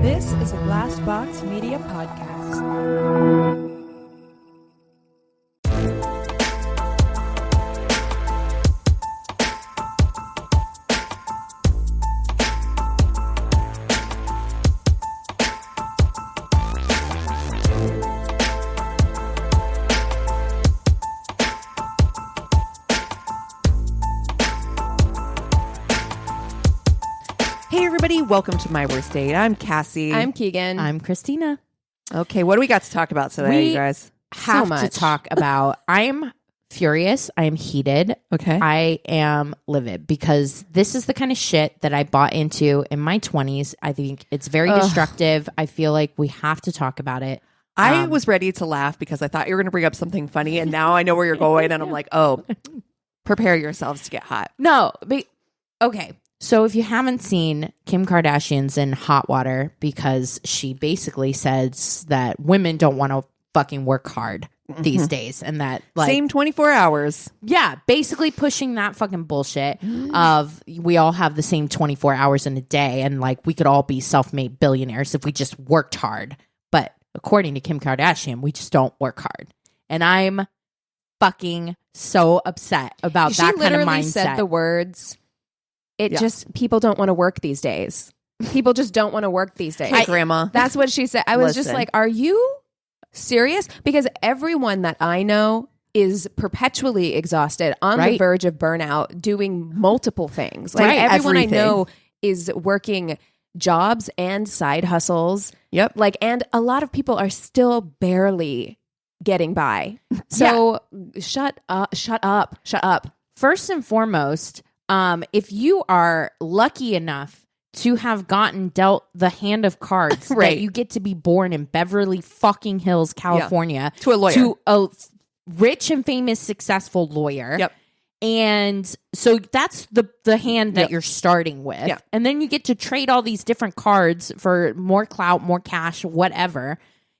This is a Glassbox Media podcast. Welcome to My Worst Date. I'm Cassie. I'm Keegan. I'm Christina. Okay, what do we got to talk about today, you guys? Have to talk about, I'm furious. I am heated. Okay. I am livid because this is the kind of shit that I bought into in my 20s. I think it's very destructive. I feel like we have to talk about it. I was ready to laugh because I thought you were going to bring up something funny, and now I know where you're going, and I'm like, oh, prepare yourselves to get hot. No, okay. So if you haven't seen, Kim Kardashian's in hot water because she basically says that women don't want to fucking work hard these days, and that like same 24 hours. Yeah, basically pushing that fucking bullshit of we all have the same 24 hours in a day, and like we could all be self-made billionaires if we just worked hard. But according to Kim Kardashian, we just don't work hard, and I'm fucking so upset about that kind of mindset. She literally said the words. Just, people don't want to work these days. People just don't want to work these days. Hey, Grandma. That's what she said. I was just like, are you serious? Because everyone that I know is perpetually exhausted, on the verge of burnout, doing multiple things. Like everyone I know is working jobs and side hustles. Yep. Like, and a lot of people are still barely getting by. So shut up. First and foremost, if you are lucky enough to have gotten dealt the hand of cards that you get to be born in Beverly fucking Hills, California, to a lawyer, to a rich and famous successful lawyer. Yep. And so that's the hand that you're starting with. Yep. And then you get to trade all these different cards for more clout, more cash, whatever.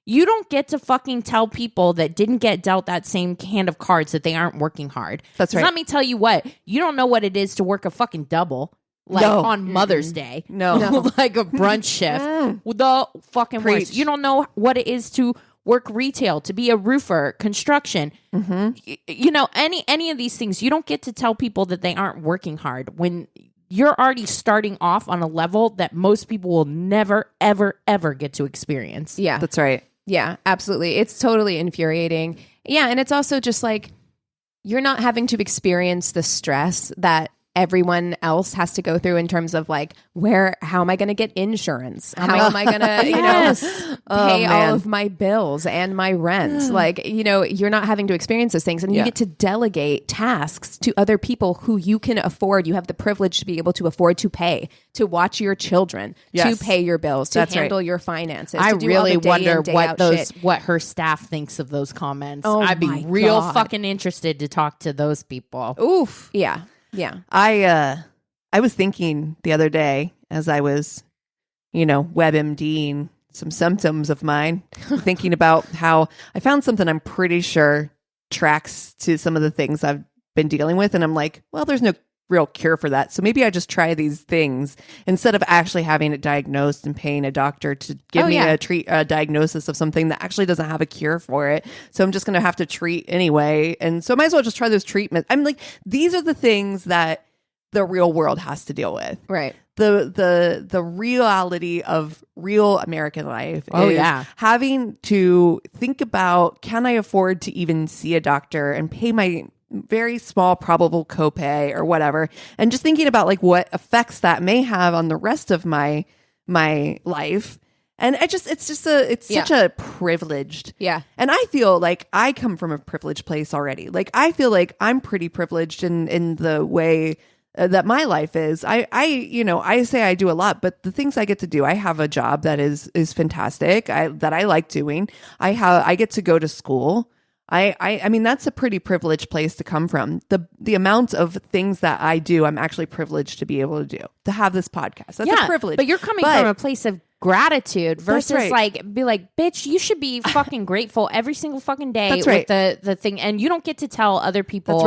You don't get to fucking tell people that didn't get dealt that same hand of cards that they aren't working hard. That's right. Let me tell you what, you don't know what it is to work a fucking double, like on Mother's Day. No. Like a brunch shift. The fucking worst. You don't know what it is to work retail, to be a roofer, construction. You know, any of these things, you don't get to tell people that they aren't working hard when you're already starting off on a level that most people will never, ever, ever get to experience. Yeah. That's right. Yeah, absolutely. It's totally infuriating. Yeah, and it's also just like you're not having to experience the stress that everyone else has to go through in terms of like, how am I going to get insurance? How am I going to, pay all of my bills and my rent? Like, you're not having to experience those things, and you get to delegate tasks to other people who you can afford. You have the privilege to be able to afford to pay, to watch your children, to pay your bills, to handle your finances. I to do really all the wonder day what her staff thinks of those comments. Oh, I'd be my real God. fucking interested to talk to those people. Oof. Yeah. Yeah. I was thinking the other day as I was, WebMDing some symptoms of mine, thinking about how I found something I'm pretty sure tracks to some of the things I've been dealing with. And I'm like, well, there's no real cure for that. So maybe I just try these things instead of actually having it diagnosed and paying a doctor to give me a diagnosis of something that actually doesn't have a cure for it. So I'm just going to have to treat anyway. And so I might as well just try those treatments. I'm like, these are the things that the real world has to deal with. Right. The reality of real American life is having to think about, can I afford to even see a doctor and pay my very small probable copay or whatever, and just thinking about like what effects that may have on the rest of my life. And it's such a privileged. Yeah. And I feel like I come from a privileged place already. Like I feel like I'm pretty privileged in the way that my life is. I say I do a lot, but the things I get to do, I have a job that is fantastic. That I like doing. I get to go to school. I mean, that's a pretty privileged place to come from. The amount of things that I do, I'm actually privileged to be able to do, to have this podcast. That's a privilege. But you're coming from a place of gratitude versus be like, bitch, you should be fucking grateful every single fucking day with the thing. And you don't get to tell other people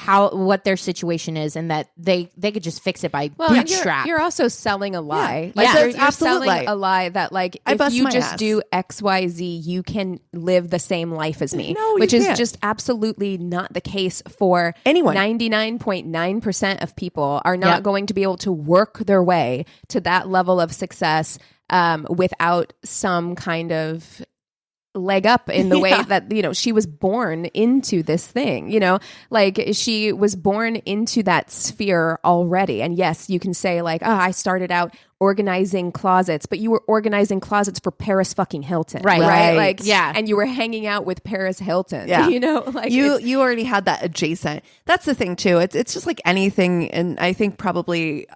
what their situation is, and that they could just fix it by Well, and bootstrap. you're also selling a lie. Yeah. Like, It's you're absolute selling lie. a lie that like I if bust you my just ass. do XYZ, you can live the same life as me. No, you which is can't. just absolutely not the case for Anyone. 99.9% of people are not Yep. going to be able to work their way to that level of success without some kind of leg up in the way that, you know, she was born into this thing, you know, like she was born into that sphere already. And yes, you can say like, oh, I started out organizing closets, but you were organizing closets for Paris fucking Hilton. Right. Right. Like, Yeah. and you were hanging out with Paris Hilton, Yeah. you know, like you already had that adjacent. That's the thing too. It's just like anything, and I think probably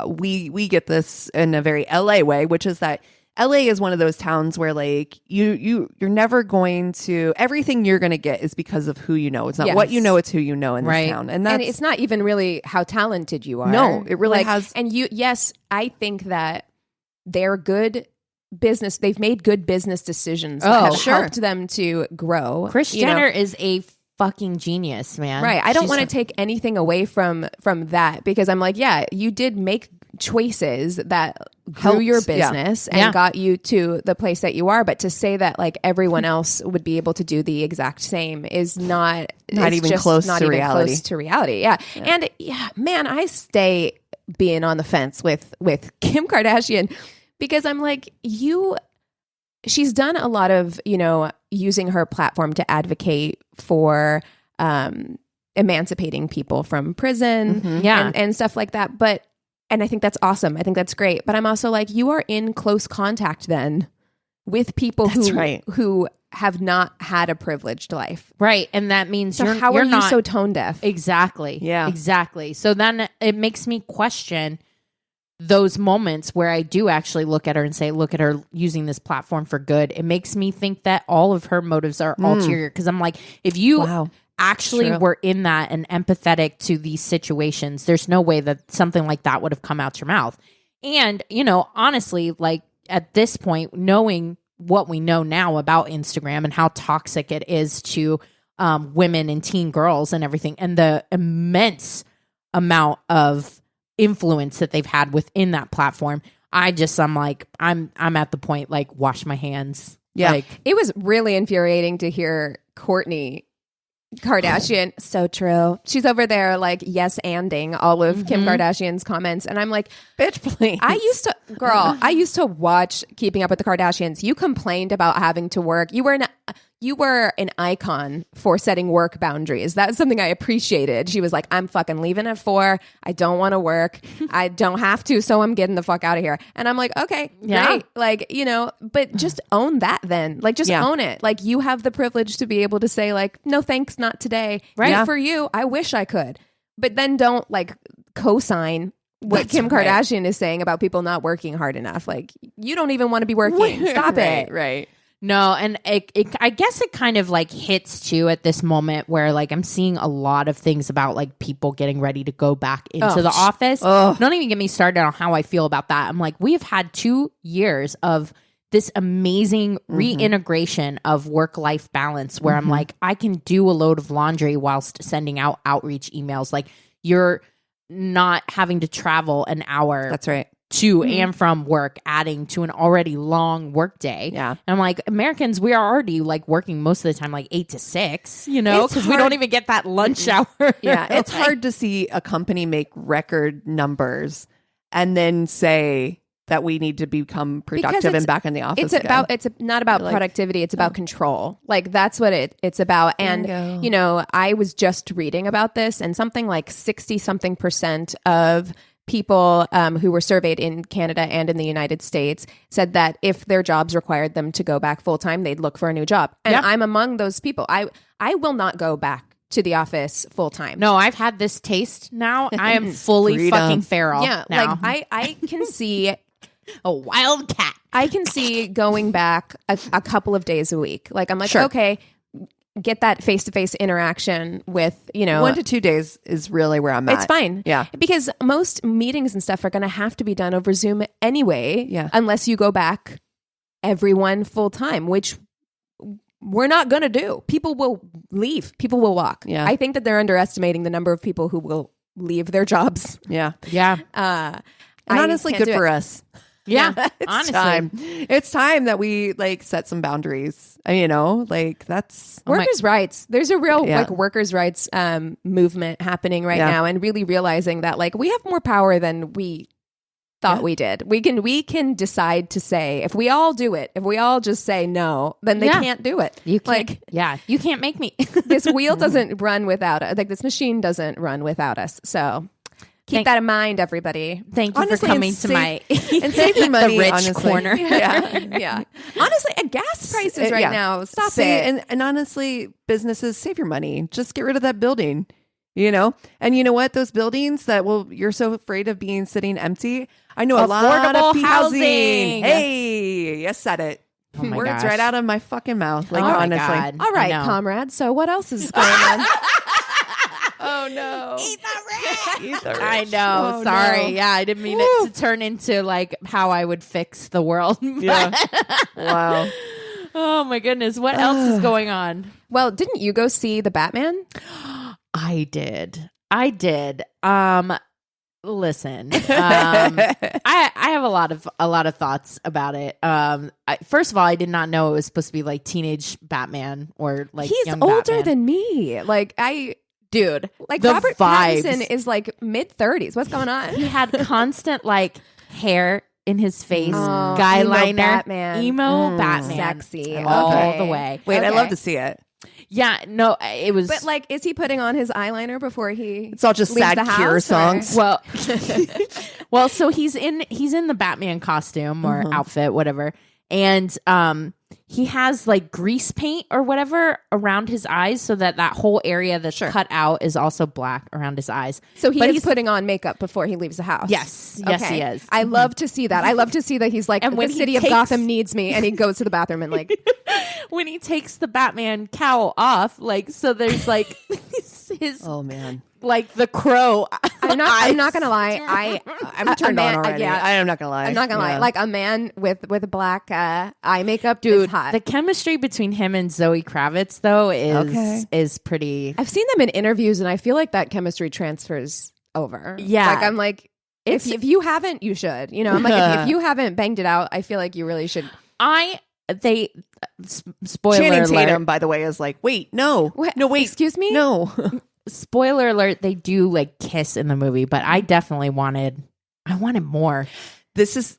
we get this in a very LA way, which is that LA is one of those towns where like you're never going to, everything you're going to get is because of who you know. It's not what you know, it's who you know in this Right. town, and it's not even really how talented you are. No, it really Like, has. And yes, I think that they're good business. They've made good business decisions that have sure. helped them to grow. Kris you know? Jenner is a fucking genius, man. Right. I don't She's want to take anything away from that, because I'm like, yeah, you did make choices that grew Helped, your yeah. business and Yeah. got you to the place that you are. But to say that like everyone else would be able to do the exact same is not it's even just close not to even reality. close to reality. Yeah. And yeah, man, I stay being on the fence with Kim Kardashian, because I'm like, she's done a lot of, you know, using her platform to advocate for emancipating people from prison Yeah. and stuff like that. And I think that's awesome. I think that's great. But I'm also like, you are in close contact then with people That's right. who have not had a privileged life. Right. And that means So you're how are you not so tone deaf? Exactly. Yeah. Exactly. So then it makes me question those moments where I do actually look at her and say, look at her using this platform for good. It makes me think that all of her motives are ulterior. Because I'm like, if you Wow. actually True. were in that and empathetic to these situations, there's no way that something like that would have come out your mouth. And, you know, honestly, like at this point, knowing what we know now about Instagram and how toxic it is to women and teen girls and everything, and the immense amount of influence that they've had within that platform, I'm like, I'm at the point like, wash my hands. Yeah. Like, It was really infuriating to hear Kourtney Kardashian. So true. She's over there like yes-anding all of Kim Kardashian's comments. And I'm like, Bitch, please. I used to watch Keeping Up with the Kardashians. You complained about having to work. You were an icon for setting work boundaries. That's something I appreciated. She was like, I'm fucking leaving at 4. I don't want to work. I don't have to, so I'm getting the fuck out of here. And I'm like, okay, Yeah. great. Like, you know, but just own that then. Like, just own it. Like, you have the privilege to be able to say like, no thanks, not today. Right. Good for you. I wish I could. But then don't like co-sign what That's Kim right. Kardashian is saying about people not working hard enough. Like, you don't even want to be working. Stop it. Right. no, and I guess it kind of like hits too at this moment where like I'm seeing a lot of things about like people getting ready to go back into the office. Don't even get me started on how I feel about that. I'm like, we've had 2 years of this amazing reintegration of work-life balance where I'm like, I can do a load of laundry whilst sending out outreach emails. Like, you're not having to travel an hour That's right. to and from work, adding to an already long work day. Yeah. And I'm like, Americans, we are already like working most of the time like 8 to 6, you know, It's because we hard. don't even get that lunch hour. Yeah, it's Like, hard to see a company make record numbers and then say that we need to become productive it's- and back in the office. It's not about Like, productivity. It's about control. Like, that's what it's about. And, Bingo. you know, I was just reading about this, and something like 60-something% of people who were surveyed in Canada and in the United States said that if their jobs required them to go back full time, they'd look for a new job. And Yeah. I'm among those people. I will not go back to the office full time. No, I've had this taste now. I am fully Freedom. fucking feral. Yeah, now. like I can see a wild cat. I can see going back a couple of days a week. Like, I'm like, Sure. okay, get that face-to-face interaction with, you know, 1 to 2 days is really where I'm at. it's fine. Yeah. Because most meetings and stuff are going to have to be done over Zoom anyway. Yeah. Unless you go back everyone full time, which we're not going to do. People will leave. People will walk. Yeah. I think that they're underestimating the number of people who will leave their jobs. Yeah. Yeah. And honestly, can't good do for it. us. Yeah. It's honestly. time. It's time that we like set some boundaries. You know, like that's Workers' rights. There's a real Yeah. like workers' rights movement happening right Yeah. now, and really realizing that like we have more power than we thought we did. We can decide to say, if we all do it, if we all just say no, then they Yeah. can't do it. You can't, like yeah, you can't make me. this wheel doesn't run without us. Like this machine doesn't run without us. So keep that in mind, everybody. Thank you Honestly, for coming and to my and save your money, the rich honestly. corner. Yeah. Yeah. Honestly, and gas prices right Yeah. now. Stop See, it. and honestly, businesses, save your money. Just get rid of that building. You know, and you know what? Those buildings that you're so afraid of being sitting empty. I know a lot Affordable of housing. housing. Hey, you said it. Oh my Words gosh. right out of my fucking mouth. Like Oh my honestly. God. All right, I know. comrades. So what else is going on? Oh no. Eat the rich. I know. Oh, Sorry. no. Yeah, I didn't mean it to turn into like how I would fix the world. Yeah. Wow. Oh my goodness. What else is going on? Well, didn't you go see the Batman? I did. Listen. I have a lot of thoughts about it. First of all, I did not know it was supposed to be like teenage Batman or like He's young older Batman. than me. Like dude. like the Robert vibes. Pattinson is like mid-30s. What's going on? He had constant like hair in his face, Oh, guy emo liner, Batman. emo Batman, Sexy. all Okay. the way. Wait, I Okay. love to see it. Yeah, no, it was. But like, is he putting on his eyeliner before he? It's all just leaves sad the Cure house, songs. well, well, so he's in the Batman costume or outfit, whatever, and he has like grease paint or whatever around his eyes, so that whole area that's cut out is also black around his eyes. So But he's putting on makeup before he leaves the house. Yes, Okay. yes, he is. I love to see that. I love to see that he's like, And when the he city of takes- Gotham needs me, and he goes to the bathroom and like, When he takes the Batman cowl off, like so, there's like his Oh man. like the crow. I'm not gonna lie. I'm turned on already. Yeah, I'm not gonna lie. I'm not gonna lie. Yeah. Like a man with black eye makeup, Dude, is hot. the chemistry between him and Zoe Kravitz though is pretty. I've seen them in interviews, and I feel like that chemistry transfers over. Yeah. like I'm like, if you haven't, you should. You know, I'm like, if you haven't banged it out, I feel like you really should. Spoiler Channing alert. Tatum, by the way, is like, wait, no, no, wait, Excuse me? no. Spoiler alert, they do like kiss in the movie, but I definitely wanted more. This is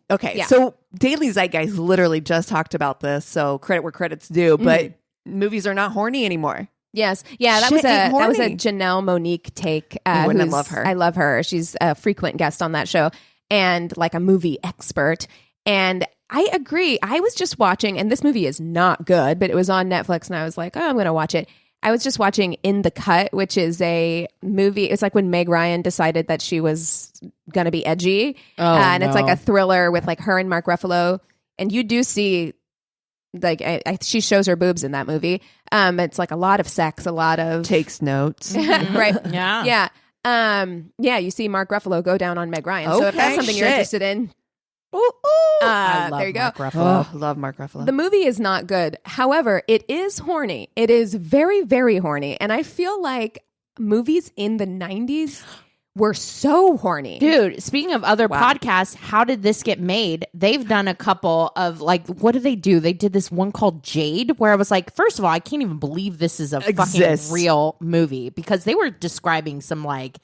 okay. Yeah. So Daily Zeitgeist literally just talked about this. So credit where credit's due, but movies are not horny anymore. Yes, yeah, that Shit was ain't a horny. Janelle Monique take. Wouldn't I who's- love her? I love her. She's a frequent guest on that show and like a movie expert. And I agree. I was just watching, and this movie is not good, but it was on Netflix, and I was like, oh, I'm going to watch it. I was just watching In the Cut, which is a movie. It's like when Meg Ryan decided that she was going to be edgy. And it's like a thriller with like her and Mark Ruffalo. And you do see, like, she shows her boobs in that movie. It's like a lot of sex, a lot of... Takes notes. right. Yeah. Yeah. You see Mark Ruffalo go down on Meg Ryan. So if Okay, that's something you're shit. interested in, I love there you go. Mark Ruffalo. Oh, love Mark Ruffalo. The movie is not good. However, it is horny. It is very, very horny. And I feel like movies in the 90s were so horny. Dude, speaking of other podcasts, how did this get made? They've done a couple of like, what do? They did this one called Jade, where I was like, first of all, I can't even believe this is a fucking real movie, because they were describing some like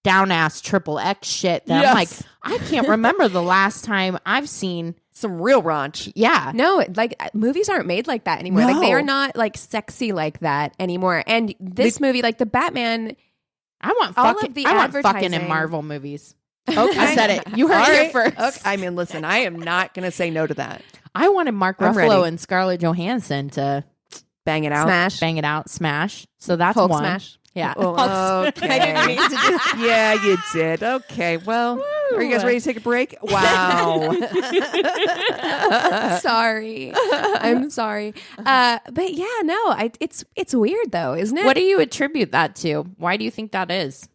down ass XXX shit that I'm like, I can't remember the last time I've seen some real raunch. Yeah. No, like movies aren't made like that anymore. Like they No. are not like sexy like that anymore. And this movie, like the Batman, I want all fucking of the I want fucking in advertising- Marvel movies. Okay. I said it. You heard All it right. here first. Okay. I mean, listen, I am not going to say no to that. I wanted Mark I'm Ruffalo ready. and Scarlett Johansson to Bang it out. Smash, bang it out, smash. So that's Hulk one. smash. Yeah. Oh, okay. Yeah, you did. Okay. Well, are you guys ready to take a break? Wow. Sorry, I'm sorry. But yeah, no, it's weird though, isn't it? What do you attribute that to? Why do you think that is?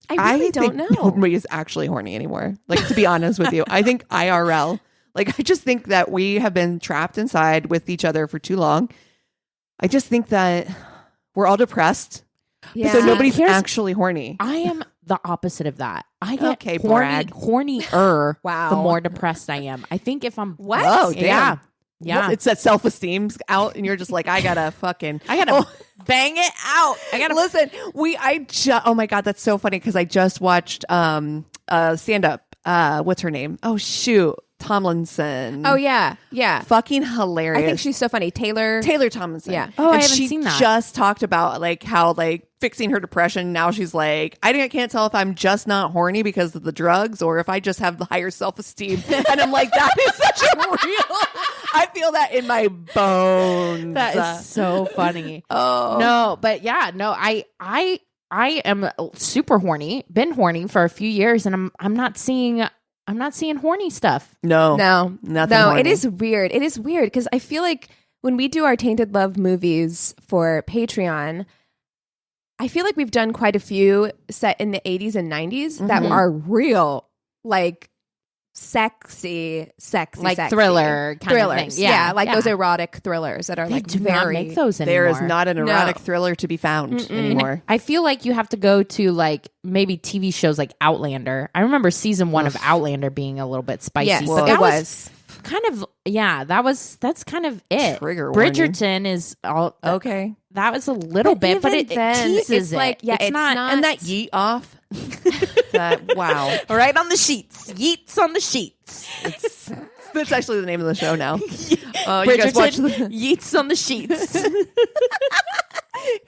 I really don't think know. nobody is actually horny anymore. Like, to be honest with you, I think IRL. Like, I just think that we have been trapped inside with each other for too long. I just think that we're all depressed. Yeah. So nobody's actually horny. I am the opposite of that. I get Okay, Brad. hornier Wow. the more depressed I am. I think if I'm What? Oh, damn. Yeah. Yeah. Well, it's that self-esteem's out and you're just like, I gotta bang it out. I gotta listen. Oh my God, that's so funny because I just watched stand-up. What's her name? Oh shoot. Tomlinson. Oh yeah. Fucking hilarious. I think she's so funny. Taylor Tomlinson. Yeah. Oh, I And haven't she seen that. just talked about like how like fixing her depression. Now she's like, I can't tell if I'm just not horny because of the drugs or if I just have the higher self-esteem. And I'm like, that is such a real. I feel that in my bones. That is so funny. Oh No, but yeah, no, I am super horny. Been horny for a few years, and I'm not seeing horny stuff. no, No, horny. it is weird. It is weird because I feel like when we do our Tainted Love movies for Patreon, I feel like we've done quite a few set in the 80s and 90s that are real, like sexy, Like sexy. thriller kind thrillers. of thing. Yeah, like those erotic thrillers that are They like do very. not make those anymore. There is not an erotic No. thriller to be found anymore. I feel like you have to go to like maybe TV shows like Outlander. I remember season 1 of Outlander being a little bit spicy. Yes, but it that was. kind of that's kind of it. Trigger warning. Bridgerton is all Okay. That was a little bit, but even it then, teases it's like, it. yeah, it's not- And that yeet off. That wow. right on the sheets. Yeets on the sheets. That's actually the name of the show now. You guys Bridgerton, watch Yeets on the sheets.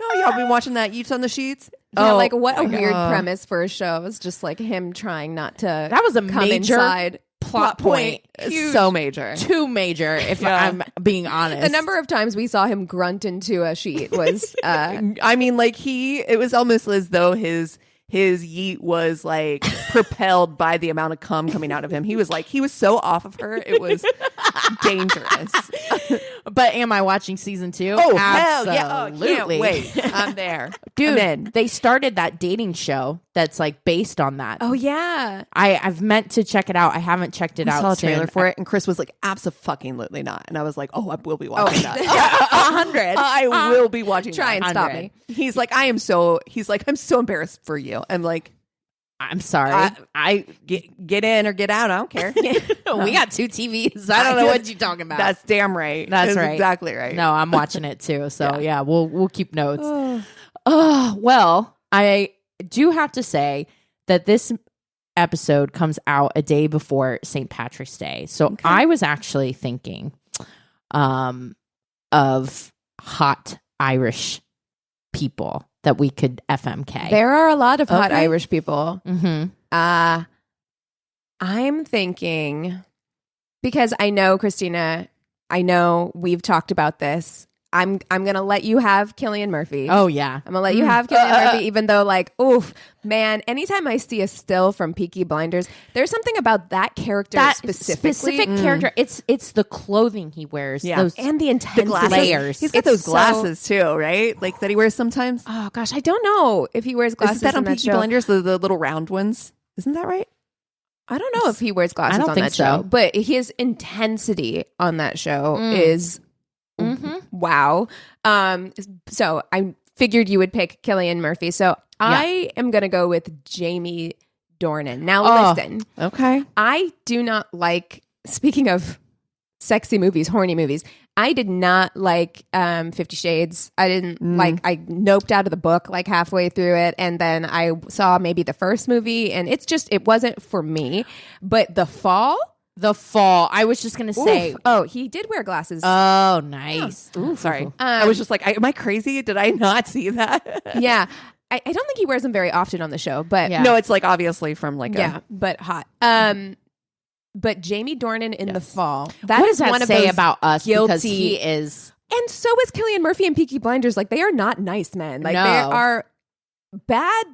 Oh, y'all been watching that Yeets on the Sheets? Yeah, like what a my weird God. premise for a show. It's just like him trying not to. That was a come major inside. plot point. It's so major. Too major, if Yeah. I'm being honest. The number of times we saw him grunt into a sheet was I mean, like it was almost as though his yeet was like propelled by the amount of cum coming out of him. He was so off of her. It was dangerous. But am I watching season 2? Oh, hell yeah. Absolutely. Oh, can't wait. I'm there. Dude, I'm in. they started that dating show that's like based on that. oh yeah. I've meant to check it out. I haven't checked it I out. saw a trailer soon. for it, and Chris was like, "Abso-fucking-lutely not." And I was like, "Oh, I will be watching that. 100. I will be watching. Try that. and stop 100. me. He's like, I'm so embarrassed for you. I'm like, I'm sorry. I get in or get out. I don't care. We got 2 TVs. I don't know what you're talking about. That's damn right. That's right. Exactly right. No, I'm watching it too. So yeah, we'll keep notes. Well, I do have to say that this episode comes out a day before St. Patrick's Day. So I was actually thinking of hot Irish people that we could FMK. There are a lot of hot Okay. Irish people. Mm-hmm. I'm thinking because I know Christina. I know we've talked about this. I'm gonna let you have Cillian Murphy. Oh yeah. I'm gonna let you have Cillian Murphy, even though, like, oof, man, anytime I see a still from Peaky Blinders, there's something about that character That specifically. specific character. It's the clothing he wears. Yeah. Those and the intensity. Glasses. layers. He's got It's those so- glasses too, right? Like that he wears sometimes. Oh gosh, I don't know if he wears glasses Is that on in that Peaky show. Blinders? The little round ones. Isn't that right? I don't know if he wears glasses I don't on think that show, so. but his intensity on that show is wow. So I figured you would pick Cillian Murphy. So I am going to go with Jamie Dornan. Now listen, Okay. I do not like, speaking of sexy movies, horny movies, I did not like 50 Shades. I didn't like, I noped out of the book like halfway through it. And then I saw maybe the first movie and it wasn't for me. But The Fall. I was just gonna say. Oof. Oh, he did wear glasses. Oh, nice. Ooh, sorry. I was just like, am I crazy? Did I not see that? Yeah. I don't think he wears them very often on the show, but Yeah. No, it's like obviously from like yeah, but hot. But Jamie Dornan in The Yes. Fall. What does that one of say those about us? Because guilty- he is. And so is Cillian Murphy and Peaky Blinders. Like, they are not nice men. Like, No. they are bad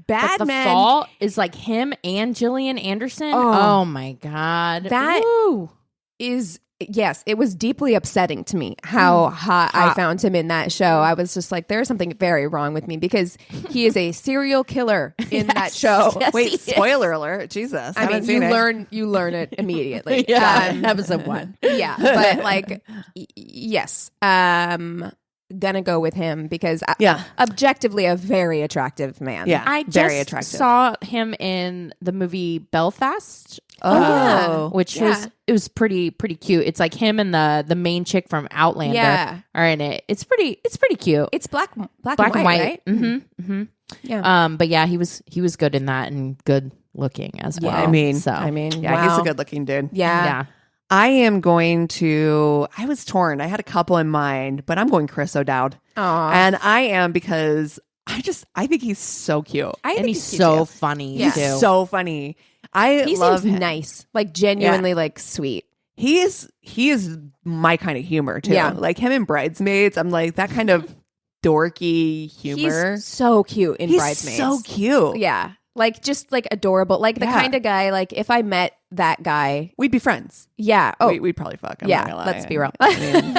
But the men. Fall is like him and Gillian Anderson. Oh. Oh, my god, That Woo. is, yes, it was deeply upsetting to me how hot I found him in that show. I was just like, there's something very wrong with me because he is a serial killer in that show. Yes, Wait, he is. spoiler alert. Jesus. I mean, you learn it immediately. Yeah, episode 1. Yeah, but like, yes. gonna go with him because Yeah. objectively a very attractive man. Yeah. I just very attractive. saw him in the movie Belfast. Oh. Which was pretty cute. It's like him and the main chick from Outlander are in it. It's pretty cute. It's black and Black and white. right? Mm-hmm. Yeah. But yeah, he was good in that and good looking as well. I mean, wow. he's a good looking dude. Yeah. I was torn. I had a couple in mind, but I'm going Chris O'Dowd. Aw. And I am because I think he's so cute. I and think he's cute so too. funny Yeah. too. So funny. He love seems him. nice, like genuinely like sweet. He is my kind of humor too. Yeah. Like him in Bridesmaids, I'm like that kind of dorky humor. He's so cute in He's Bridesmaids. so cute. Yeah. Like just like adorable. Like the kind of guy, like if I met that guy, We'd be friends. yeah. Oh, We'd probably fuck. I'm yeah. not gonna lie. Let's be real. I mean,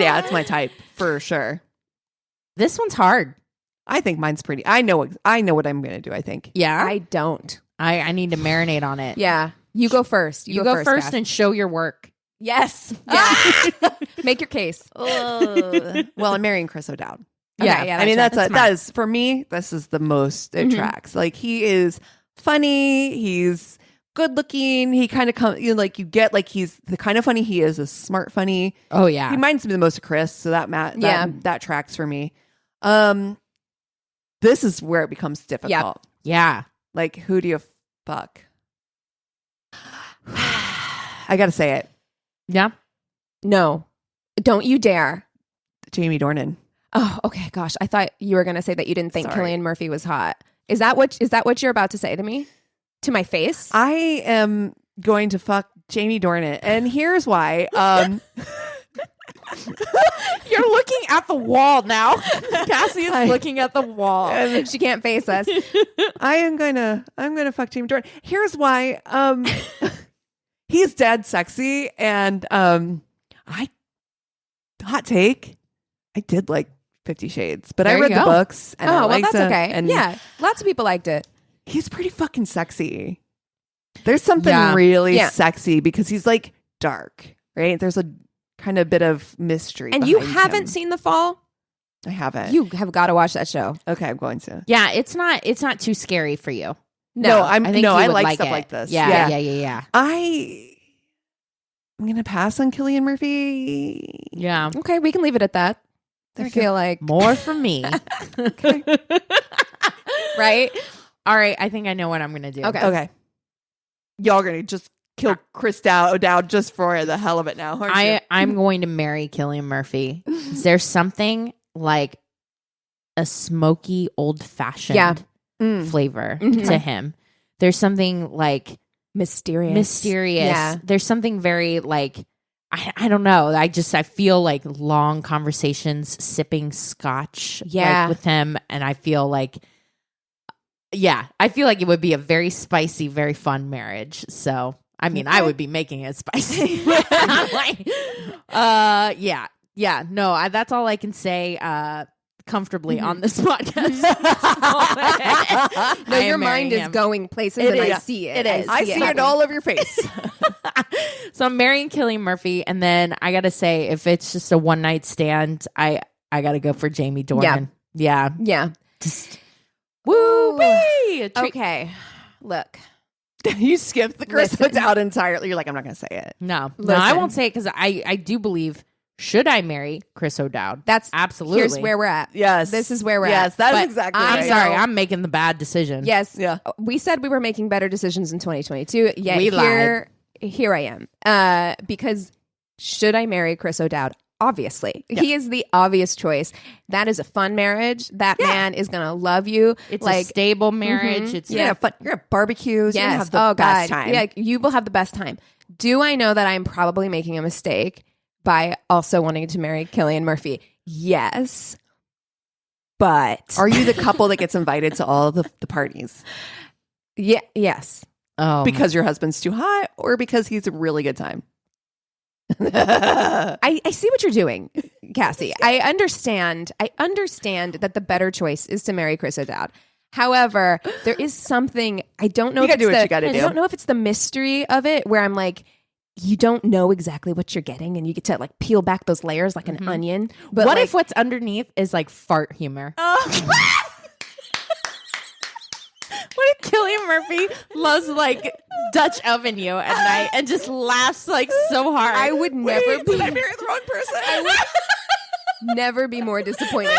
yeah, it's my type for sure. This one's hard. I think mine's pretty. I know what I'm gonna do. I think. Yeah. I don't. I need to marinate on it. Yeah. You go first. You go first Cass. and show your work. Yes. Yeah. Make your case. Well, I'm marrying Chris O'Dowd. Yeah. I mean, that's that is for me. This is the most it tracks. Like he is funny. He's good looking. He kind of you get like he's the kind of funny he is smart funny. Oh yeah. He reminds me the most of Chris, so that tracks for me. This is where it becomes difficult. Yeah. Like who do you fuck? I gotta say it, Yeah. No. Don't you dare. Jamie Dornan. Oh, okay. Gosh, I thought you were going to say that you didn't think Sorry. Cillian Murphy was hot. Is that what you're about to say to me? To my face? I am going to fuck Jamie Dornan, and here's why. You're looking at the wall now. Cassie is looking at the wall. She can't face us. I'm gonna fuck Jamie Dornan. Here's why. He's dead sexy, and hot take. I did like 50 Shades, but There I you read the go. books, and I Oh, well, liked that's it, okay. And Yeah, lots of people liked it. he's pretty fucking sexy. There's something Yeah. really Yeah. sexy because he's like dark, right? There's a kind of bit of mystery. And you behind haven't him. seen The Fall? I haven't. You have got to watch that show. Okay, I'm going to. Yeah, it's not too scary for you. No, I think I you would like stuff it. like this. Yeah. I'm gonna pass on Cillian Murphy. Yeah. Okay, we can leave it at that. There I you go. feel like More from me. right? All right, I think I know what I'm going to do. Okay. Y'all gonna just kill Chris O'Dowd just for the hell of it now, aren't you? I'm going to marry Cillian Murphy. There's something like a smoky, old-fashioned flavor to him. There's something like mysterious. Yeah. There's something very like I don't know. I feel like long conversations sipping scotch with him, and I feel like it would be a very spicy, very fun marriage. So I mean, I would be making it spicy. That's all I can say comfortably on this podcast. No, your mind is going places, and I see it. It is. I see it all over your face. So I'm marrying Cillian Murphy, and then I gotta say, if it's just a one night stand, I gotta go for Jamie Dornan. Yeah. Just woo wee. Okay, look. You skipped the Chris O'Dowd entirely. You're like, I'm not gonna say it. No, I won't say it because I do believe. Should I marry Chris O'Dowd? That's absolutely. Here's where we're at. Yes, this is where we're at. Yes, that's But exactly. I'm right. sorry, I'm making the bad decision. Yes, Yeah. We said we were making better decisions in 2022. Yeah, We lied. Here I am. Because should I marry Chris O'Dowd? Obviously, he is the obvious choice. That is a fun marriage. That man is gonna love you. It's like a stable marriage. It's You're gonna have barbecues. You're gonna have the best time. Yeah, you will have the best time. Do I know that I'm probably making a mistake by also wanting to marry Cillian Murphy? Yes. But Are you the couple that gets invited to all the parties yes. because your husband's too hot, or because he's a really good time? I see what you're doing, Cassie. I understand that the better choice is to marry Chris O'Dowd. However, there is something I don't know. You gotta do what you gotta I do. don't know if it's the mystery of it where I'm like, you don't know exactly what you're getting, and you get to like peel back those layers like an onion. But what like, if what's underneath is like fart humor? What if Cillian Murphy loves like Dutch oven you at night and just laughs like so hard? I would never be. Did I marry the wrong person? I would never be more disappointed.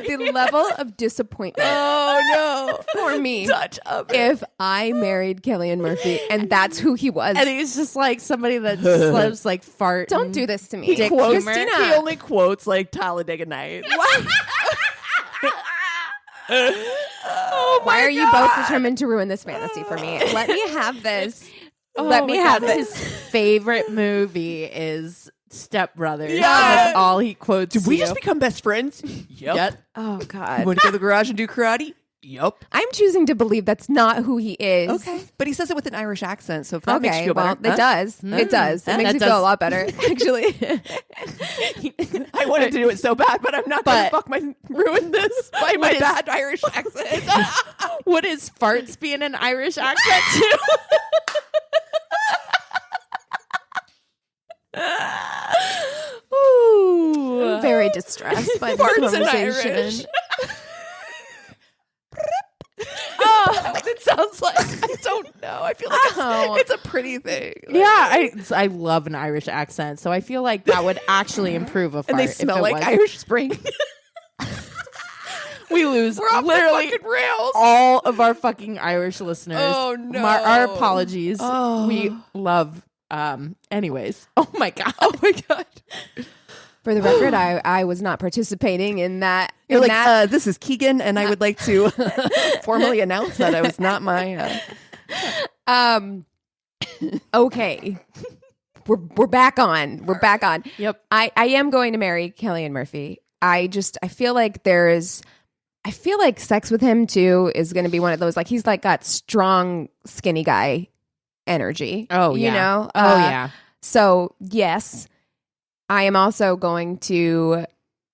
The level of disappointment. Oh no, for me. Dutch oven. If I married Cillian Murphy and that's who he was, and he's just like somebody that just loves like fart. Don't do this to me, dick quotes, humor. Christina. He only quotes like Talladega Nights. Why are you both determined to ruin this fantasy for me? Let me have this. Let me have this. His favorite movie is Step Brothers. Yeah. That's all he quotes. Did we you. just become best friends? Yep. Oh You God. want to go to the garage and do karate? Yep. I'm choosing to believe that's not who he is. Okay. But he says it with an Irish accent, so if that makes you feel well, better. it does. It does. It makes That me feel does. a lot better, actually. I wanted to do it so bad, but I'm not going to ruin this by my bad Irish accent. Would his farts be in an Irish accent too? Ooh. I'm very distressed by this Farts in conversation. Irish. It sounds like, I don't know. I feel like it's a pretty thing. Yeah, I love an Irish accent, so I feel like that would actually improve a fart. And they if smell it like was. Irish Spring. We lose We're off literally the fucking rails. all of our fucking Irish listeners. Oh, no. Our apologies. Oh. We love. Anyways, oh my god. Oh my God. For the record, I was not participating in that. You're in like, that. this is Keegan, and I would like to formally announce that I was not my... Okay. We're back on. We're back on. Yep. I am going to marry Cillian Murphy. I feel like sex with him too is going to be one of those, like, he's like got strong skinny guy energy. Oh, yeah. You know? Oh yeah. So yes, I am also going to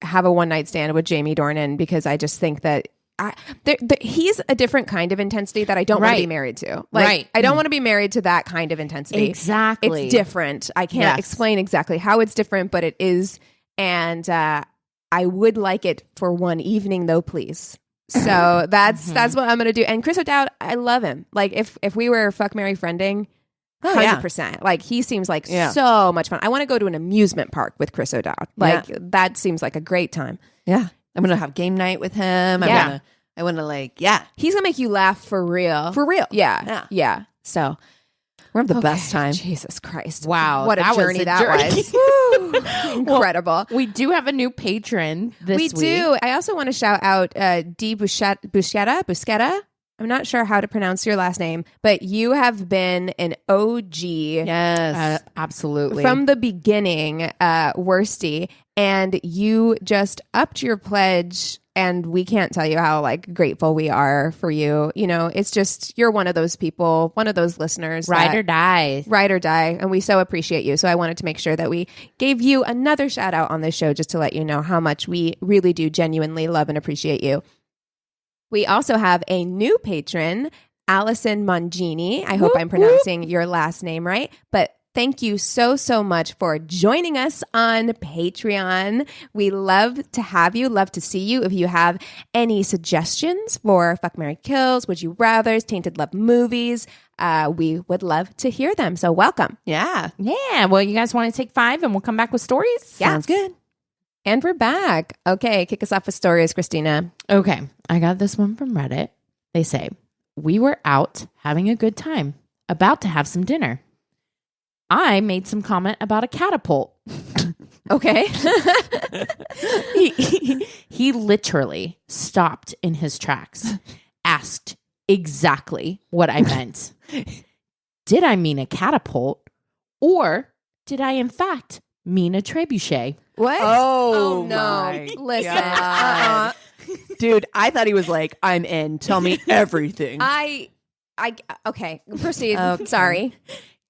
have a one night stand with Jamie Dornan because I just think that he's a different kind of intensity that I don't want to be married to. Like, Right. I don't want to be married to that kind of intensity. Exactly. It's different. I can't explain exactly how it's different, but it is. And I would like it for one evening though, please. So that's what I'm going to do. And Chris O'Dowd, I love him. Like if we were fuck, marry, friending, 100%. Like he seems like so much fun. I want to go to an amusement park with Chris O'Dowd. Like that seems like a great time. Yeah. I'm going to have game night with him. Yeah. I want to like, He's going to make you laugh for real. For real. Yeah. So we're having the best time. Jesus Christ. Wow, What a that was journey a that journey. was. Woo. Incredible. We do have a new patron this We week. do. I also want to shout out Di Busqueta. I'm not sure how to pronounce your last name, but you have been an OG. Yes. Absolutely. From the beginning, Worsty, and you just upped your pledge, and we can't tell you how like grateful we are for you. You know, it's just you're one of those people, one of those listeners, ride or die. ride or die, and we so appreciate you. So I wanted to make sure that we gave you another shout out on this show just to let you know how much we really do genuinely love and appreciate you. We also have a new patron, Allison Mongini. I hope I'm pronouncing your last name right, but thank you so much for joining us on Patreon. We love to have you, love to see you. If you have any suggestions for Fuck, Marry, Kills, Would You Rathers, Tainted Love movies, we would love to hear them. So welcome. Yeah. Yeah. Well, you guys want to take 5 and we'll come back with stories? Sounds good. And we're back. Okay, kick us off with stories, Christina. Okay. I got this one from Reddit. They say, we were out having a good time, about to have some dinner. I made some comment about a catapult. Okay. He literally stopped in his tracks, asked exactly what I meant. Did I mean a catapult, or did I in fact mean a trebuchet? What? Oh, no. my Listen. God. Dude, I thought he was like, I'm in. Tell me everything. Okay, proceed. Okay. Sorry.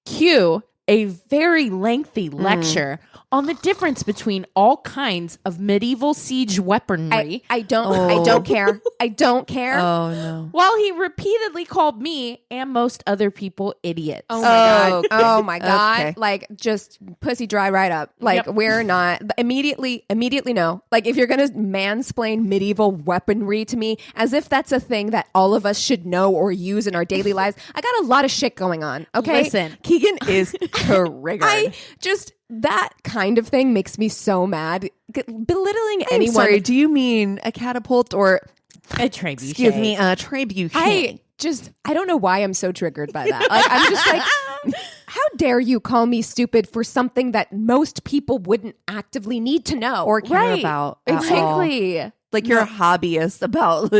Cue a very lengthy lecture on the difference between all kinds of medieval siege weaponry. I don't care. I don't care. Oh no. While he repeatedly called me and most other people idiots. Oh my god. Oh my god. Okay. Like just pussy dry right up. Like we're not immediately no. Like if you're going to mansplain medieval weaponry to me as if that's a thing that all of us should know or use in our daily lives. I got a lot of shit going on. Okay? Listen, Keegan is triggered. That kind of thing makes me so mad. Belittling I'm anyone. sorry, do you mean a catapult or a trebuchet. excuse me, a trebuchet? I don't know why I'm so triggered by that. Like I'm just like, how dare you call me stupid for something that most people wouldn't actively need to know or care about at all. Exactly. Like you're a hobbyist about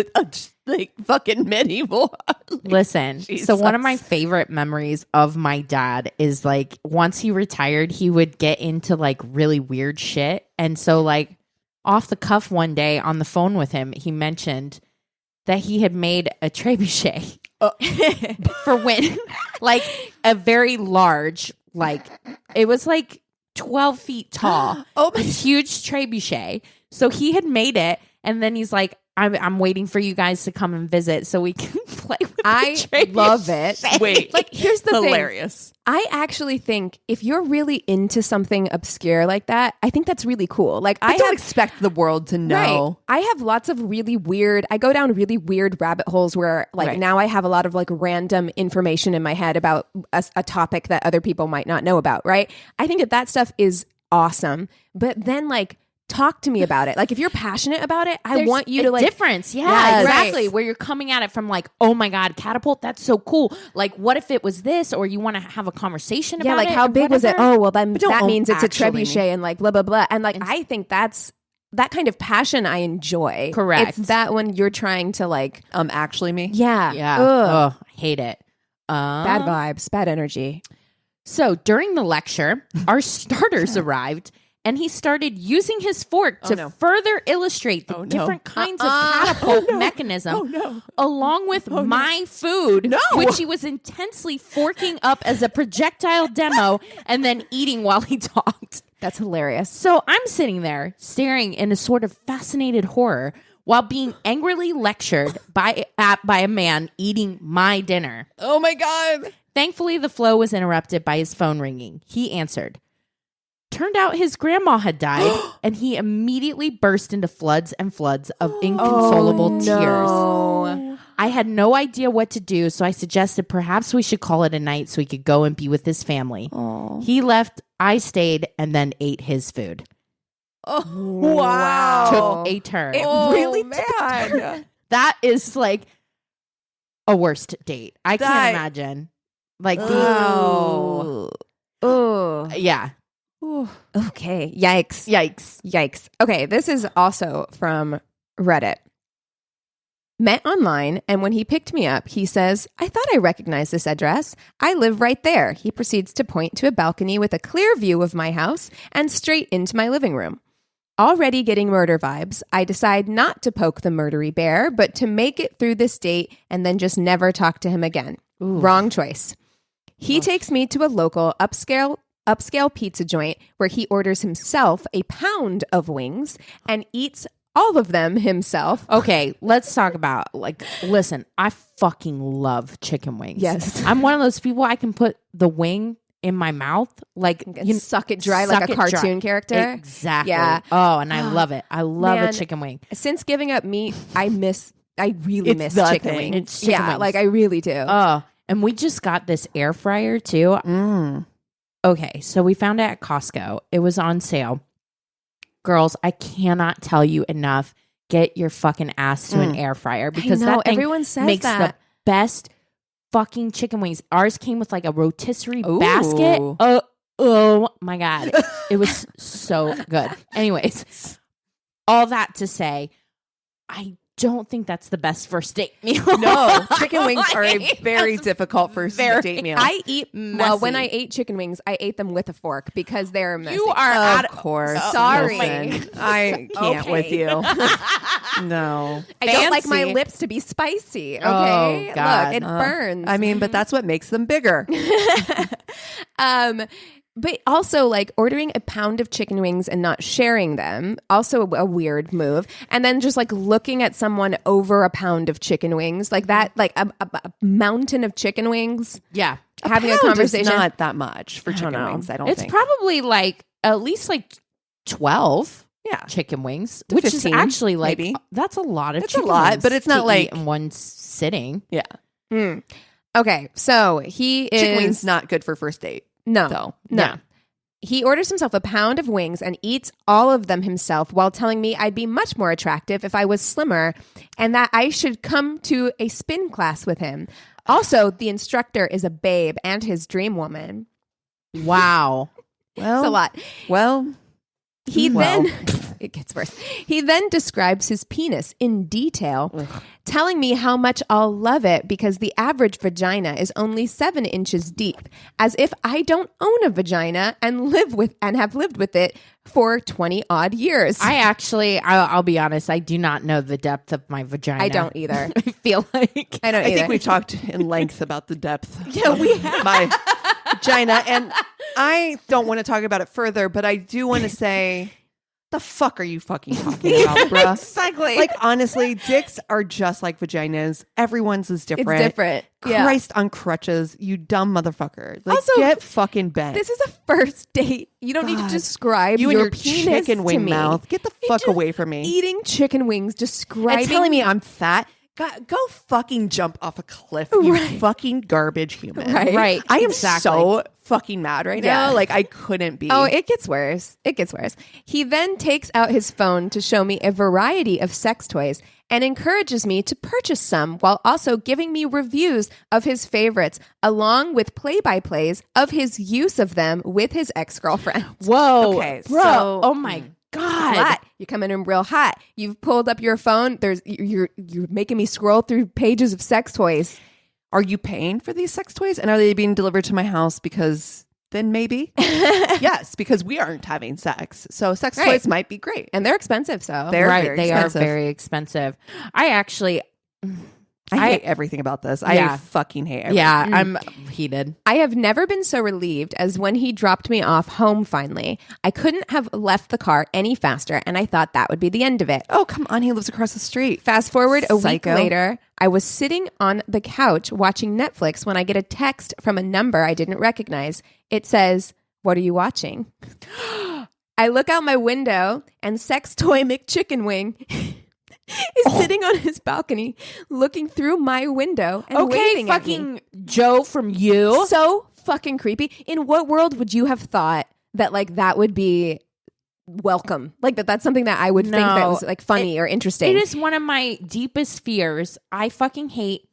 like fucking medieval. Listen, so one of my favorite memories of my dad is like once he retired, he would get into like really weird shit. And so like off the cuff one day on the phone with him, he mentioned that he had made a trebuchet for when like a very large, like it was like 12 feet tall. This huge trebuchet. So he had made it. And then he's like, I'm waiting for you guys to come and visit so we can play with I love it. Wait, like here's the hilarious. thing. I actually think if you're really into something obscure like that, I think that's really cool. Like I don't expect the world to know. Right. I have lots of really weird, I go down really weird rabbit holes where like now I have a lot of like random information in my head about a topic that other people might not know about, right? I think that stuff is awesome. But then like talk to me about it. Like if you're passionate about it, I want you to like difference. Yeah, yes, exactly. right. Where you're coming at it from like, oh my God, catapult, that's so cool. Like what if it was this, or you want to have a conversation about it? Yeah, like how big was it? Oh, well then that means it's actually. a trebuchet and like blah, blah, blah. And like, I think that's that kind of passion I enjoy. Correct. It's that when you're trying to like, actually me. yeah. Oh, hate it. Bad vibes, bad energy. So during the lecture, our starters arrived. And he started using his fork to further illustrate the different kinds of catapult mechanism, along with my food, which he was intensely forking up as a projectile demo and then eating while he talked. That's hilarious. So I'm sitting there staring in a sort of fascinated horror while being angrily lectured by a man eating my dinner. Oh my God. Thankfully, the flow was interrupted by his phone ringing. He answered. Turned out his grandma had died, and he immediately burst into floods and floods of inconsolable tears. I had no idea what to do, so I suggested perhaps we should call it a night so he could go and be with his family. He left, I stayed, and then ate his food. Wow. Took a turn. It really took a turn. That is like a worst date. I can't imagine. Like, yeah. Ooh. Okay. Yikes. Okay. This is also from Reddit. Met online, and when he picked me up, he says, I thought I recognized this address. I live right there. He proceeds to point to a balcony with a clear view of my house and straight into my living room. Already getting murder vibes, I decide not to poke the murdery bear, but to make it through this date and then just never talk to him again. Ooh. Wrong choice. He takes me to a local upscale pizza joint where he orders himself a pound of wings and eats all of them himself. Okay, let's talk about listen, I fucking love chicken wings. Yes. I'm one of those people I can put the wing in my mouth, like you suck it dry like a cartoon character. Exactly. Yeah. Oh, and I love it. I love a chicken wing. Since giving up meat, I really miss chicken wings. It's chicken wings. Like I really do. Oh, and we just got this air fryer too. Okay, so we found it at Costco. It was on sale. Girls, I cannot tell you enough. Get your fucking ass to an air fryer because that thing everyone says makes that. the best fucking chicken wings. Ours came with like a rotisserie basket. Oh my God. It was so good. Anyways, all that to say, I don't think that's the best first date meal. No, chicken wings are a very difficult first date meal. I eat when I ate chicken wings, I ate them with a fork because they're messy. You are of course. Sorry. Listen, I can't with you. No. I don't like my Fancy. lips to be spicy. Okay. Oh, God. Look, it burns. I mean, but that's what makes them bigger. But also, like, ordering a pound of chicken wings and not sharing them, also a weird move. And then just like looking at someone over a pound of chicken wings, like that, like a mountain of chicken wings. Yeah. Having a Pound is conversation. not that much for chicken know. wings, I don't It's think. probably like at least like 12 Yeah. chicken wings, To which 15, is actually like, maybe. That's a lot of It's a chicken lot, wings but it's not to like- eat in one sitting. Yeah. Okay, so he is Chicken wings not good for first date. no, though. no. Yeah. He orders himself a pound of wings and eats all of them himself while telling me I'd be much more attractive if I was slimmer and that I should come to a spin class with him. Also, the instructor is a babe and his dream woman. Wow. Well, It's a lot. Well, He Well. then it gets worse. He then describes his penis in detail, telling me how much I'll love it because the average vagina is only 7 inches deep, as if I don't own a vagina and have lived with it for 20 odd years. I'll be honest, I do not know the depth of my vagina. I don't either. I feel like I don't I either. think we've talked in length about the depth of my vagina, and I don't want to talk about it further, but I do want to say, the fuck are you fucking talking about, bruh? Exactly. Like, honestly, dicks are just like vaginas. Everyone's is different. It's different. Yeah. Christ on crutches, you dumb motherfucker. Like, Also, get fucking bent. This is a first date. You don't need to God. describe you and your your penis chicken to wing me. mouth. Get the You fuck just away from me. Eating chicken wings, describing And telling me I'm fat. God, go fucking jump off a cliff, you fucking garbage human. Right. I am Exactly. so fucking mad right Yeah. now. Like, I couldn't be. Oh, it gets worse. It gets worse. He then takes out his phone to show me a variety of sex toys and encourages me to purchase some while also giving me reviews of his favorites, along with play-by-plays of his use of them with his ex-girlfriend. Whoa. Okay, Bro. so- Oh my God. Hot. You're coming in real hot. You've pulled up your phone. You're making me scroll through pages of sex toys. Are you paying for these sex toys? And are they being delivered to my house? Because then maybe. Yes, because we aren't having sex. So sex Right. toys might be great. And they're expensive, so They're right. very They expensive. are very expensive. I hate everything about this. Yeah. I fucking hate everything. Yeah, I'm heated. I have never been so relieved as when he dropped me off home finally. I couldn't have left the car any faster, and I thought that would be the end of it. Oh, come on. He lives across the street. Fast forward a week Psycho. later, I was sitting on the couch watching Netflix when I get a text from a number I didn't recognize. It says, "What are you watching?" I look out my window and sex toy McChicken Wing is sitting on his balcony looking through my window and waving at me. fucking Joe from You. So fucking creepy. In what world would you have thought that like that would be welcome? Like that's something that I would think that No. was like funny or interesting. It is one of my deepest fears. I fucking hate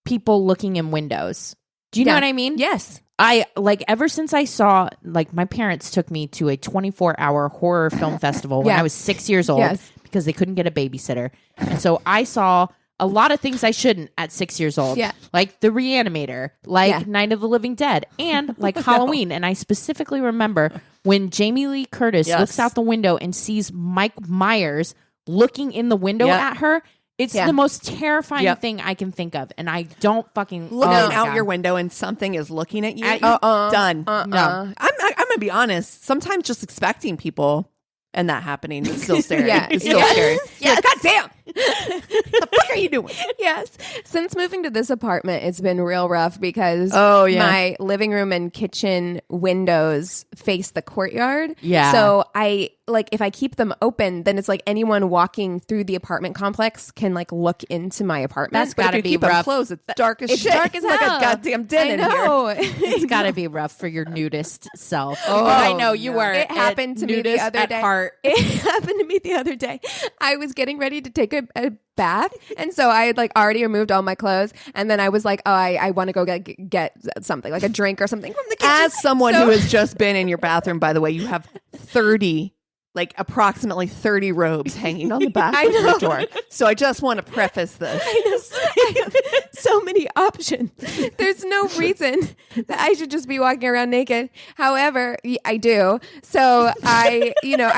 people looking in windows. Do you know Yeah. what I mean? Yes. I like ever since I saw like my parents took me to a 24-hour horror film festival when Yeah. I was 6 years old Yes. because they couldn't get a babysitter. And so I saw a lot of things I shouldn't at 6 years old. Yeah. Like The Reanimator, like Yeah. Night of the Living Dead, and like Halloween. And I specifically remember when Jamie Lee Curtis Yes. looks out the window and sees Mike Myers looking in the window Yep. at her. It's Yeah. the most terrifying Yep. thing I can think of. And I don't fucking Looking oh, out God. your window and something is looking at you. At you're you. done. No. I'm going to be honest. Sometimes just expecting people and that happening is still scary. Yeah. It's still Yes. scary. Yes. Like, God damn. The fuck are you doing? Yes. Since moving to this apartment, it's been real rough because Oh, yeah. my living room and kitchen windows face the courtyard. Yeah. So I like if I keep them open, then it's like anyone walking through the apartment complex can like look into my apartment. That's But gotta if you be keep them rough. closed, it's dark as It's shit. dark as like hell. a goddamn den I in here. know. It's got to be rough for your nudist self. Oh, But I know you no. were. It happened to me the nudist other at day. heart. It happened to me the other day. I was getting ready to take a bath, and so I had like already removed all my clothes, and then I was like, "Oh, I want to go get something like a drink or something from the kitchen." As someone So- who has just been in your bathroom, by the way, you have 30 like approximately 30 robes hanging on the back I of your know. door. So I just want to preface this. I have so many options. There's no reason that I should just be walking around naked. However, I do. So I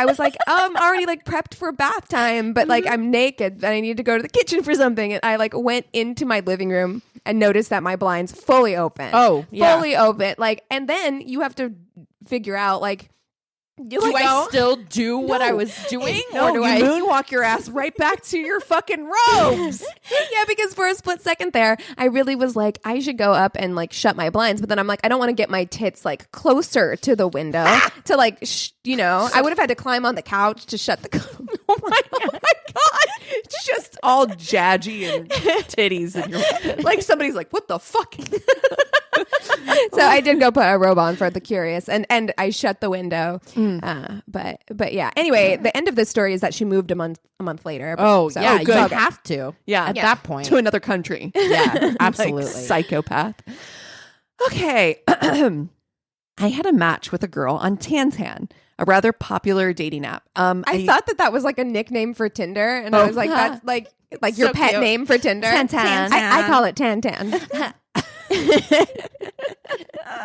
was like, I'm already like prepped for bath time, but like I'm naked and I need to go to the kitchen for something. And I like went into my living room and noticed that my blinds fully open. Oh, yeah. Fully open. Like, and then you have to figure out like, do I go? still do what I was doing? No, Or do you I- moonwalk your ass right back to your fucking robes. Yeah, because for a split second there, I really was like, I should go up and like shut my blinds. But then I'm like, I don't want to get my tits like closer to the window to like, I would have had to climb on the couch to shut the. Oh my god! It's just all jadgy and titties, and you're like somebody's like, "What the fuck?" So I did go put a robe on for the curious, and I shut the window. But yeah. Anyway, the end of this story is that she moved a month later. Oh, So- yeah. good. You Okay. have to. Yeah. At Yeah. that point. To another country. Yeah, absolutely. Like psychopath. Okay. I had a match with a girl on Tantan, a rather popular dating app. I thought that was like a nickname for Tinder, and I was like, that's like your So pet cute. name for Tinder. Tantan. I call it Tantan.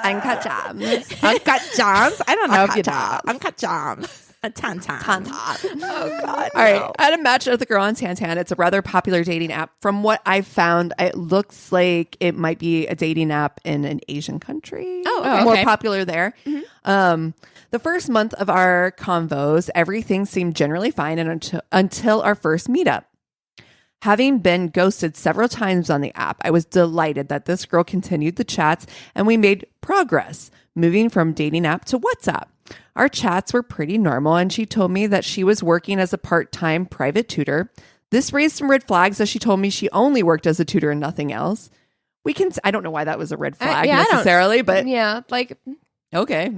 Uncut Jams. Uncut Jams? I don't know if Uncut you Jams. know. Uncut Jams. A Tantan. Oh God! All right, I had a match with a girl on Tantan. It's a rather popular dating app. From what I've found, it looks like it might be a dating app in an Asian country. Oh, okay. More Okay. popular there. The first month of our convos, everything seemed generally fine, and until our first meetup. Having been ghosted several times on the app, I was delighted that this girl continued the chats and we made progress, moving from dating app to WhatsApp. Our chats were pretty normal, and she told me that she was working as a part-time private tutor. This raised some red flags, as she told me she only worked as a tutor and nothing else. I don't know why that was a red flag yeah, I don't- necessarily, but Yeah, like okay.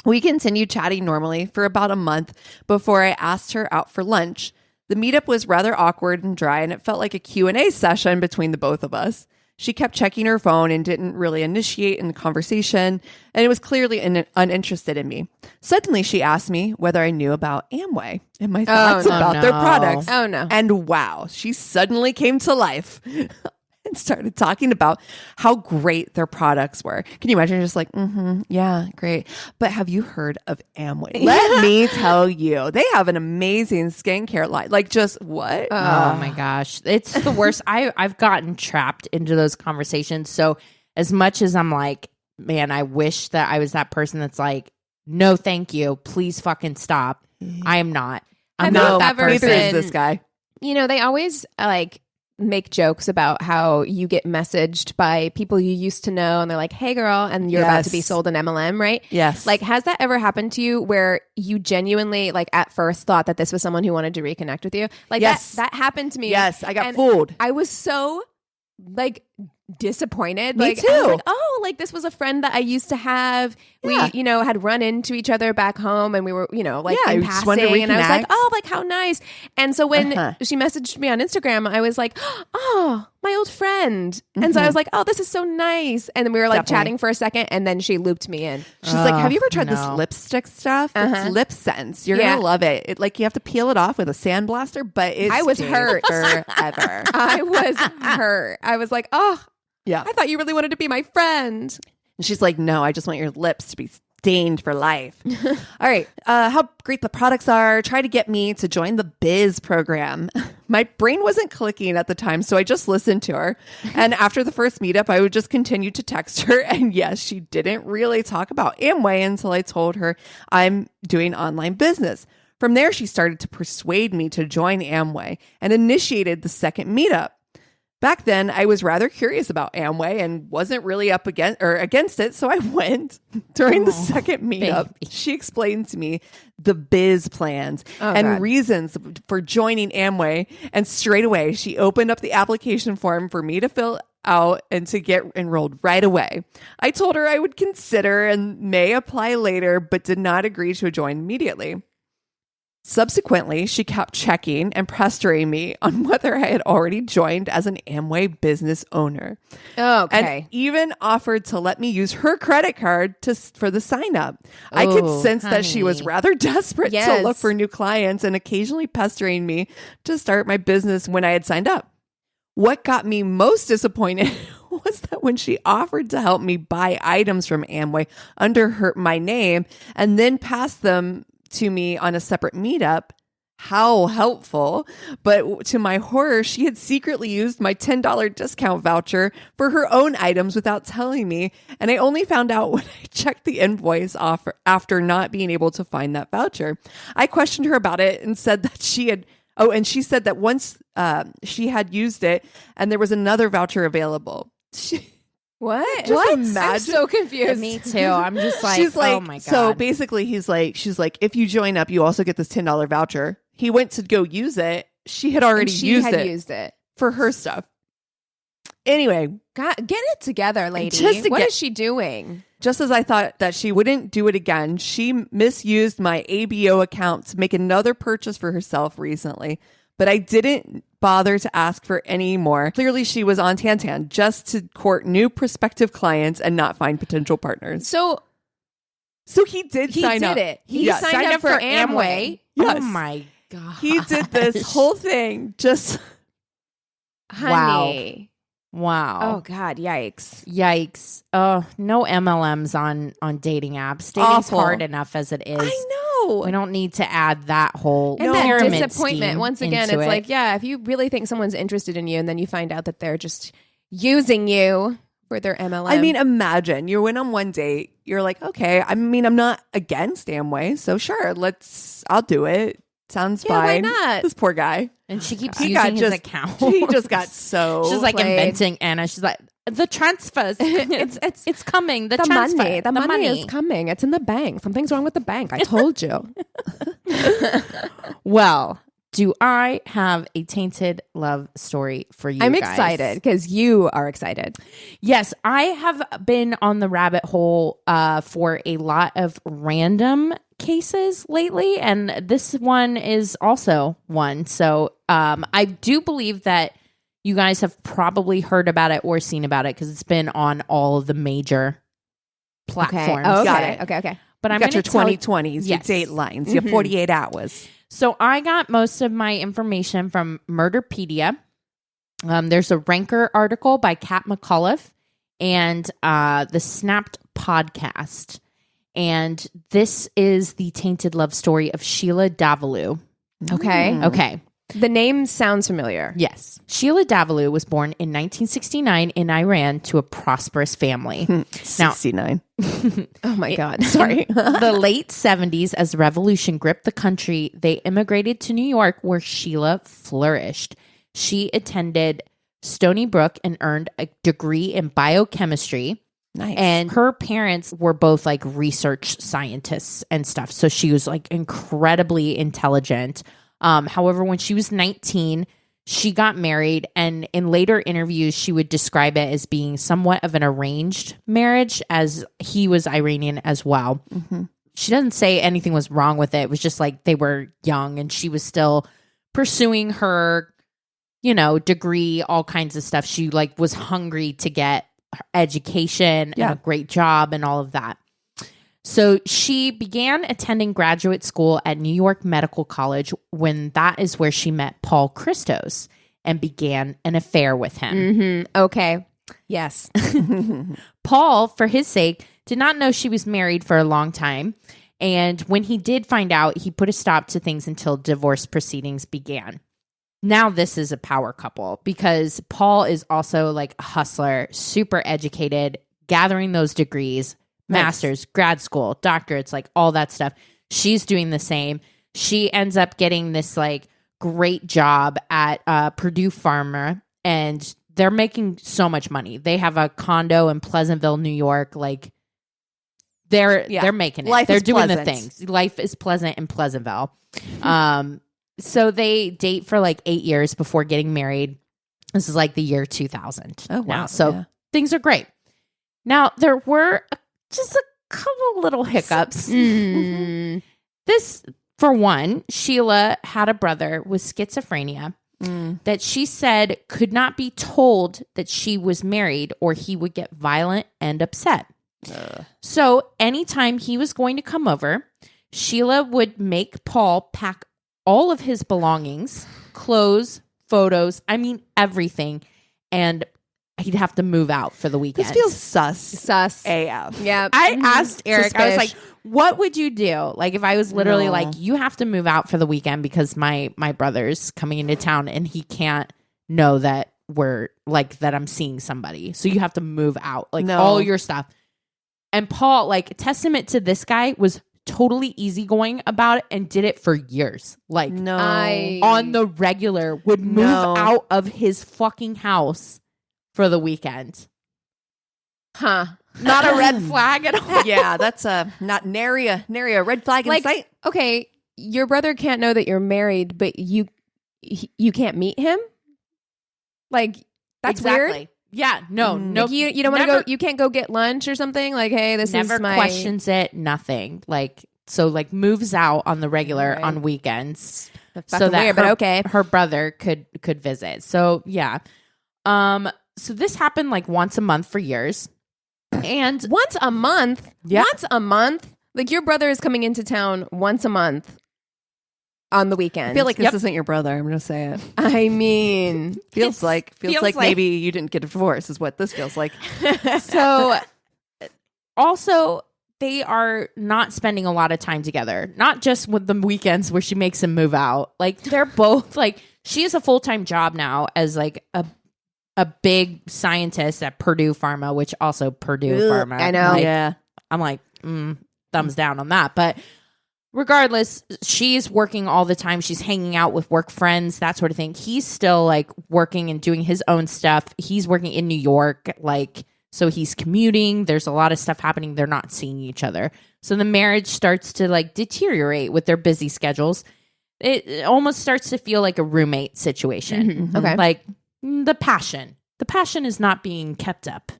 We continued chatting normally for about a month before I asked her out for lunch. The meetup was rather awkward and dry, and it felt like a Q&A session between the both of us. She kept checking her phone and didn't really initiate in the conversation, and it was clearly uninterested in me. Suddenly, she asked me whether I knew about Amway and my thoughts no. about their No. products. Oh, no. And wow, she suddenly came to life and started talking about how great their products were. Can you imagine just like, yeah, great. But have you heard of Amway? Let me tell you, they have an amazing skincare line. Like just what? Oh my gosh. It's the worst. I've gotten trapped into those conversations. So as much as I'm like, man, I wish that I was that person that's like, no, thank you. Please fucking stop. I am not. I'm Have not you that ever Neither person. is this guy. they always like make jokes about how you get messaged by people you used to know, and they're like, "Hey, girl," and you're about to be Yes. sold an MLM, right? Yes. Like, has that ever happened to you where you genuinely, like, at first thought that this was someone who wanted to reconnect with you? Like, Yes. that happened to me. yes, I got And fooled. I was so like disappointed. Me like, I was too. like, oh, like this was a friend that I used to have. Yeah. We, had run into each other back home, and we were, like Yeah, in you just wanted to passing, and I was like, reconnect. oh, like how nice. And so when Uh-huh. she messaged me on Instagram, I was like, oh, my old friend. And so I was like, oh, this is so nice. And then we were like Definitely. chatting for a second, and then she looped me in. She's like, have you ever tried this no. lipstick stuff? It's lip sense. You're Yeah. gonna love it. You have to peel it off with a sandblaster, but it's I was hurt. forever. I was hurt. I was like, oh, Yeah. I thought you really wanted to be my friend. And she's like, no, I just want your lips to be stained for life. All right. How great the products are. Try to get me to join the Biz program. My brain wasn't clicking at the time, so I just listened to her. And after the first meetup, I would just continue to text her. And yes, she didn't really talk about Amway until I told her I'm doing online business. From there, she started to persuade me to join Amway and initiated the second meetup. Back then, I was rather curious about Amway and wasn't really up against it, so I went. During the second meetup, she explained to me the biz plans and God. reasons for joining Amway, and straight away, she opened up the application form for me to fill out and to get enrolled right away. I told her I would consider and may apply later, but did not agree to join immediately. Subsequently, she kept checking and pestering me on whether I had already joined as an Amway business owner. Okay. And even offered to let me use her credit card for the sign up. I could sense that she was rather desperate to look for new clients and occasionally pestering me to start my business when I had signed up. What got me most disappointed was that when she offered to help me buy items from Amway under my name and then pass them to me on a separate meetup, how helpful. But to my horror, she had secretly used my $10 discount voucher for her own items without telling me. And I only found out when I checked the invoice after not being able to find that voucher. I questioned her about it and said that and she said that once she had used it and there was another voucher available. What? Imagine. I'm so confused. Me too. I'm just like, she's like, oh my God. So basically she's like, if you join up, you also get this $10 voucher. He went to go use it. She had already used it for her stuff. Anyway. God, get it together, lady. What is she doing? Just as I thought that she wouldn't do it again, she misused my ABO account to make another purchase for herself recently. But I didn't bother to ask for any more. Clearly, she was on Tantan just to court new prospective clients and not find potential partners. So he did sign up. He signed up for Amway. Yes. Oh my God. He did this whole thing just... Honey. Wow. Oh God, yikes. Yikes. Oh, no MLMs on dating apps. Dating's hard enough as it is. I know. We don't need to add that whole and that pyramid disappointment. scheme Once again, into it's it. like, yeah, if you really think someone's interested in you and then you find out that they're just using you for their MLM. I mean, imagine you went on one date. You're like, okay, I mean, I'm not against Amway, so sure, I'll do it. Sounds fine. Why not? This poor guy. And she keeps using his account. He just got so She's like played. inventing Anna. She's like, the transfers. It's coming. The transfer. The money is coming. It's in the bank. Something's wrong with the bank. I told you. Well, do I have a tainted love story for you I'm guys? excited because you are excited. Yes, I have been on the rabbit hole for a lot of random cases lately, and this one is also one. So I do believe that you guys have probably heard about it or seen about it because it's been on all of the major platforms. Okay. Got it. Okay. But I'm got your 2020s, your date lines, your 48 hours. So I got most of my information from Murderpedia. There's a Ranker article by Kat McAuliffe and the Snapped podcast. And this is the tainted love story of Sheila Davalloo. Okay. Okay. The name sounds familiar. Yes. Sheila Davalloo was born in 1969 in Iran to a prosperous family. 69. Oh my God. Sorry. The late 70s, as the revolution gripped the country, they immigrated to New York where Sheila flourished. She attended Stony Brook and earned a degree in biochemistry. Nice. And her parents were both like research scientists and stuff. So she was like incredibly intelligent. However, when she was 19, she got married, and in later interviews, she would describe it as being somewhat of an arranged marriage, as he was Iranian as well. Mm-hmm. She doesn't say anything was wrong with it. It was just like they were young, and she was still pursuing her, degree, all kinds of stuff. She like was hungry to get her education and a great job and all of that. So she began attending graduate school at New York Medical College when that is where she met Paul Christos and began an affair with him. Mm-hmm. Okay. Yes. Paul, for his sake, did not know she was married for a long time. And when he did find out, he put a stop to things until divorce proceedings began. Now this is a power couple because Paul is also like a hustler, super educated, gathering those degrees. Masters, grad school, doctorates, like all that stuff. She's doing the same. She ends up getting this like great job at Purdue Pharma, and they're making so much money. They have a condo in Pleasantville, New York. Like they're making it. They're doing the things. Life is pleasant in Pleasantville. So they date for like 8 years before getting married. This is like the year 2000. Oh wow! So things are great. Now there were just a couple little hiccups. Mm. This For one, Sheila had a brother with schizophrenia that she said could not be told that she was married or he would get violent and upset. So anytime he was going to come over, Sheila would make Paul pack all of his belongings, clothes, photos, I mean, everything. And he'd have to move out for the weekend. This feels sus. AF. Yeah. I asked Eric, I was Suspicious. like, what would you do? Like if I was literally like, you have to move out for the weekend because my brother's coming into town and he can't know that that I'm seeing somebody. So you have to move out, like all your stuff. And Paul, like, testament to this guy, was totally easygoing about it and did it for years. Like on the regular would move out of his fucking house for the weekend. Huh. Not a red flag at all. Yeah, that's not nary a red flag in sight. Okay, your brother can't know that you're married, but you can't meet him? Like, that's weird. Yeah, no. Like you don't want to go, you can't go get lunch or something? Like, hey, this never is my... questions it, nothing. Like, so like moves out on the regular on weekends. So that weird, but okay. Her brother could visit. So yeah. So this happened like once a month for years. And once a month? Yeah. Once a month? Like your brother is coming into town once a month on the weekend. I feel like this isn't your brother. I'm going to say it. I mean, feels like maybe you didn't get a divorce is what this feels like. So also they are not spending a lot of time together. Not just with the weekends where she makes him move out. Like they're both like, she has a full-time job now as like a big scientist at Purdue Pharma, which also Purdue Pharma. I know. Like, I'm like, thumbs down on that. But regardless, she's working all the time. She's hanging out with work friends, that sort of thing. He's still like working and doing his own stuff. He's working in New York, like, so he's commuting. There's a lot of stuff happening. They're not seeing each other. So the marriage starts to like deteriorate with their busy schedules. It almost starts to feel like a roommate situation. Mm-hmm. Okay. Like the passion is not being kept up.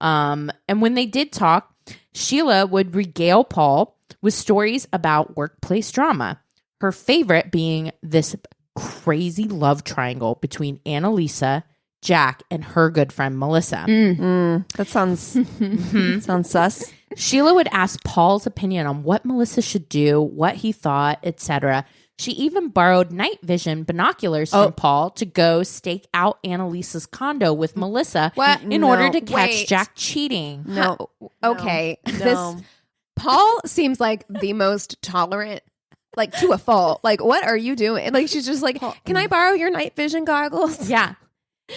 And when they did talk, Sheila would regale Paul with stories about workplace drama. Her favorite being this crazy love triangle between Annalisa, Jack, and her good friend Melissa. That sounds sus. Sheila would ask Paul's opinion on what Melissa should do, what he thought, etc. She even borrowed night vision binoculars from Paul to go stake out Annalisa's condo with Melissa in order to catch Jack cheating. No. Okay. No. This Paul seems like the most tolerant, like to a fault. Like, what are you doing? Like, she's just like, can I borrow your night vision goggles? Yeah.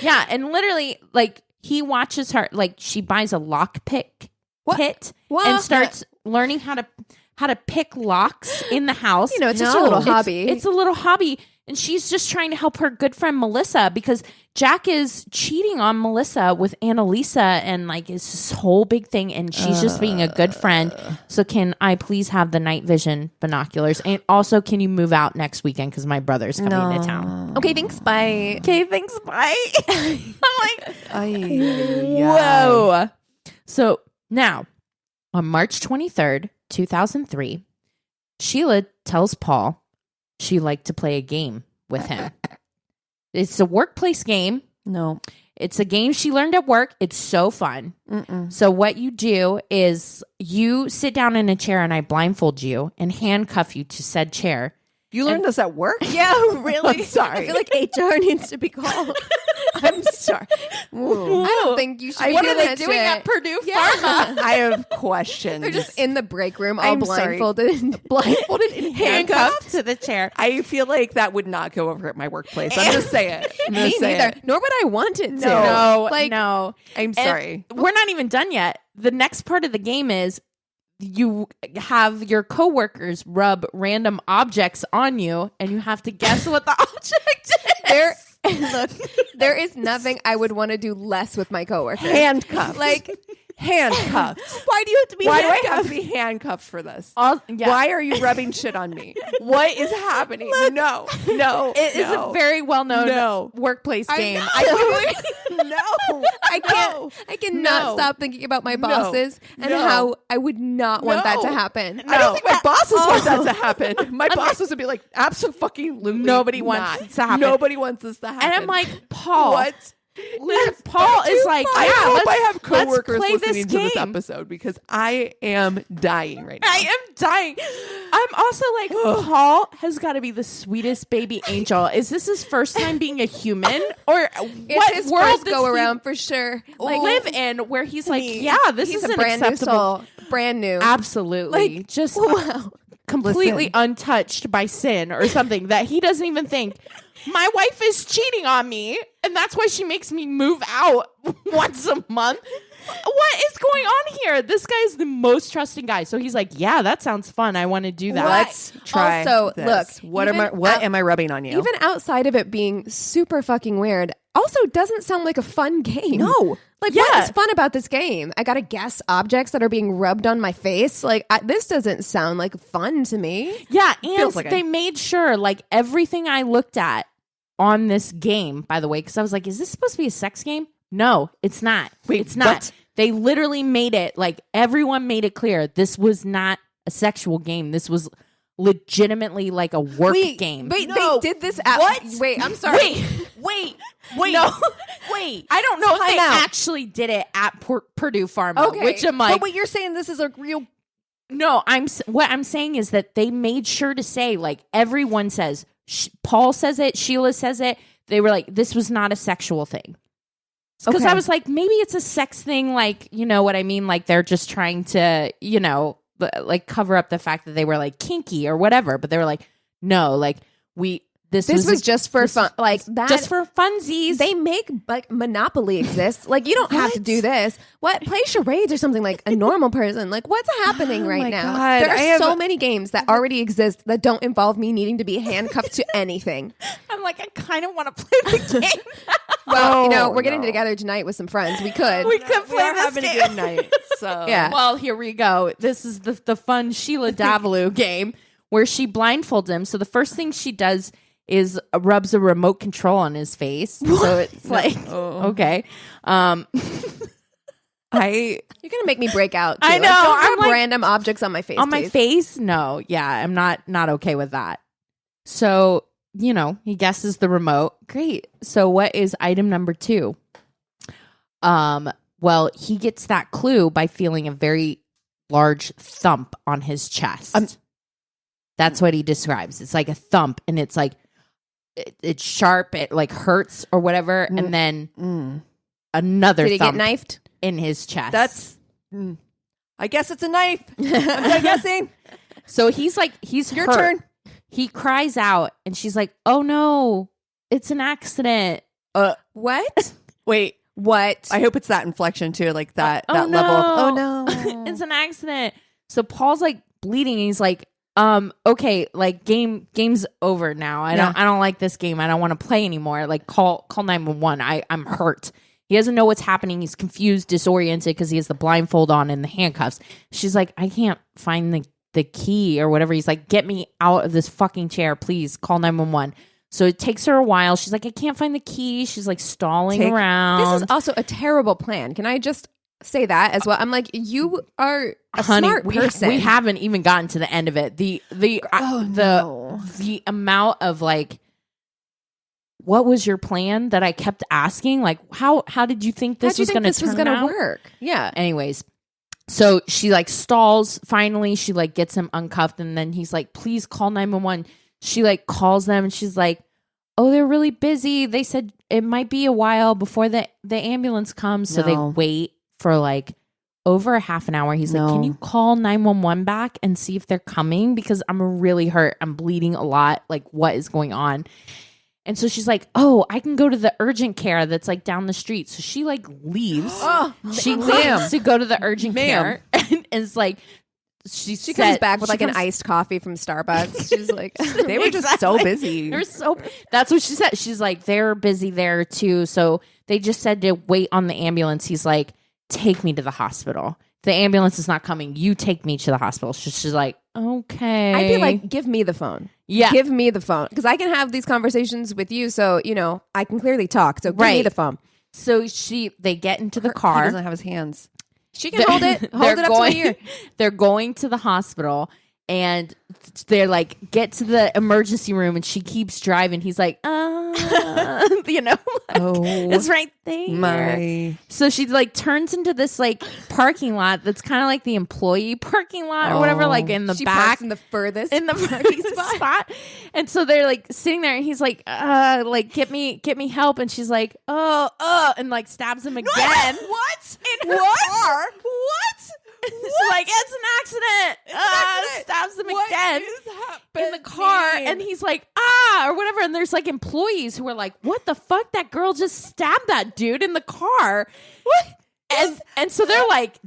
Yeah. And literally, like, he watches her, like, she buys a lockpick kit and starts learning how to pick locks in the house. You know, it's just a little hobby. It's a little hobby. And she's just trying to help her good friend Melissa because Jack is cheating on Melissa with Annalisa and like it's this whole big thing. And she's just being a good friend. So can I please have the night vision binoculars? And also, can you move out next weekend because my brother's coming into town? Okay, thanks. Bye. Okay, thanks. Bye. I'm like, Whoa. So now on March 23rd, 2003, Sheila tells Paul she liked to play a game with him. It's a workplace game. No. It's a game she learned at work. It's so fun. So what you do is you sit down in a chair and I blindfold you and handcuff you to said chair. You learned this at work? Yeah, really? I'm sorry. I feel like HR needs to be called. I'm sorry. I don't think you should be What are doing they that doing shit. at Purdue Pharma? I have questions. They're just in the break room, all I'm sorry. blindfolded. blindfolded and Handcuffed to the chair. I feel like that would not go over at my workplace. I'm just saying. Me neither. Nor would I want it to. No. No. I'm sorry. And we're not even done yet. The next part of the game is you have your coworkers rub random objects on you and you have to guess what the object is. Look, there is nothing I would want to do less with my coworkers. Handcuffed. Like, handcuffed. why do you have to be Why do handcuffed? I have to be handcuffed for this? Yeah. Why are you rubbing shit on me? What is happening? No. It is a very well-known workplace game. No. I cannot stop thinking about my bosses and how I would not want that to happen. I don't think my bosses want that to happen. My bosses would be like, absolutely Nobody wants it to happen. Nobody wants this to happen. And I'm like, Paul. What? Paul is like, I hope I have let's coworkers play listening to this game. episode because I am dying right now. I am dying. I'm also like, Paul has got to be the sweetest baby angel. Is this his first time being a human, or It's what his world first does go he around for sure. live in where he's like, yeah, this he's is a brand new acceptable. soul, brand new. Absolutely, just completely untouched by sin or something that he doesn't even think. My wife is cheating on me, and that's why she makes me move out once a month. What is going on here? This guy is the most trusting guy. So he's like, yeah, that sounds fun. I want to do that. Let's try Also, this. look, What am I rubbing on you? Even outside of it being super fucking weird, also doesn't sound like a fun game. No. Like, what is fun about this game? I gotta guess objects that are being rubbed on my face. Like, this doesn't sound like fun to me. Yeah, and Feels like they made sure, like, everything I looked at on this game, by the way, because I was like, is this supposed to be a sex game? No, it's not. Wait, it's not. what? They literally made it, like, everyone made it clear this was not a sexual game. This was legitimately like a work game. Wait, No. they did this at... What? Wait, I'm sorry. Wait. No. Wait. I don't know if they Time out. actually did it at Purdue Pharma, Okay. which I'm like, but what you're saying, this is a real... no, what I'm saying is that they made sure to say, like, everyone says, Paul says it, Sheila says it. They were like, this was not a sexual thing. Because I was like, maybe it's a sex thing, like, you know what I mean? Like, they're just trying to, you know, like, cover up the fact that they were, like, kinky or whatever. But they were like, no, like, this was just for fun. Like, that... Just for funsies. They make, like, Monopoly exist. Like, you don't have to do this. What? Play charades or something like a normal person. Like, what's happening right my now? God. There are so many games that already exist that don't involve me needing to be handcuffed to anything. I'm like, I kind of want to play the game. Well, you know, we're getting together tonight with some friends. We could. We could We play are this having game. a good night. So Yeah. Well, here we go. This is the fun Sheila Davalloo game where she blindfolds him. So the first thing she does is rubs a remote control on his face. So it's like, okay. You're gonna make me break out. Too. I know. Like, don't I'm rub like- random objects on my face. On my please. face? No. Yeah, I'm not okay with that. So, you know, he guesses the remote. Great. So what is item number 2? Well, he gets that clue by feeling a very large thump on his chest. That's what he describes. It's like a thump, and it's like it's sharp, it like hurts or whatever, and then another Did he thump get knifed? in his chest. that's. I guess it's a knife. I'm guessing. So he's Your hurt. turn. He cries out, and she's like, "Oh no, it's an accident." What? Wait. What? I hope it's that inflection too, like that Oh, that no. level. Of, oh no. It's an accident. So Paul's like bleeding, and he's like, okay, like game's over now. I don't like this game. I don't want to play anymore. Like call 911. I'm hurt. He doesn't know what's happening. He's confused, disoriented because he has the blindfold on and the handcuffs. She's like, I can't find the key or whatever. He's like, get me out of this fucking chair, please. Call 911. So it takes her a while. She's like, I can't find the key. She's like stalling around. This is also a terrible plan. Can I just say that as well? I'm like, you are a smart person. We haven't even gotten to the end of it. The amount of like, what was your plan that I kept asking? Like, how did you think this was going to work? Yeah. Anyways, so she like stalls. Finally, she like gets him uncuffed, and then he's like, please call 911. She like calls them, and she's like, oh, they're really busy. They said it might be a while before the ambulance comes. So they wait for like over a half an hour. He's like, can you call 911 back and see if they're coming? Because I'm really hurt. I'm bleeding a lot. Like, what is going on? And so she's like, oh, I can go to the urgent care that's like down the street. So she like leaves. She leaves to go to the urgent care. And it's like, she comes back with like an iced coffee from Starbucks. She's like, They were just so busy. That's what she said. She's like, they're busy there too. So they just said to wait on the ambulance. He's like, take me to the hospital. The ambulance is not coming. You take me to the hospital. She's like, okay. I'd be like, give me the phone. Yeah. Give me the phone. Because I can have these conversations with you. So, you know, I can clearly talk. So give me the phone. So they get into the He car. doesn't have his hands. She can hold it. Hold it up to my ear. They're going to the hospital, And they're like, get to the emergency room, and she keeps driving. He's like, it's right there. So she like turns into this like parking lot that's kind of like the employee parking lot or whatever, like in the back, parks in the furthest parking spot. And so they're like sitting there, and he's like, get me help. And she's like, and like stabs him again. What? In her car. What? She's like, it's an accident. Stabs him again in the car, and he's like, or whatever. And there's like employees who are like, what the fuck? That girl just stabbed that dude in the car. What? And so they're like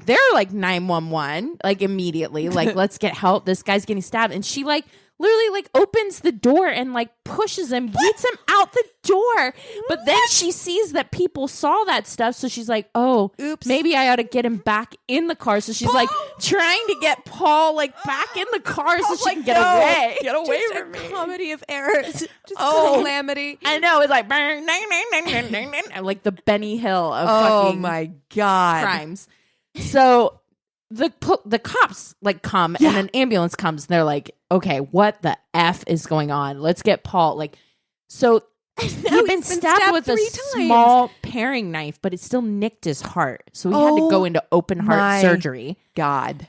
911, like immediately, like, let's get help. This guy's getting stabbed. And she like literally like opens the door and like pushes him, yeets him out the door. But then she sees that people saw that stuff. So she's like, oops, maybe I ought to get him back in the car. So she's like trying to get Paul like back in the car so she can get away. Get away just from a me. comedy of errors. Just calamity. I know. It's like, like the Benny Hill of fucking my God. crimes. So the cops like come and an ambulance comes, and they're like, okay, what the F is going on? Let's get Paul. Like, so he'd been stabbed with a small paring knife, but it still nicked his heart. So he had to go into open heart surgery. God.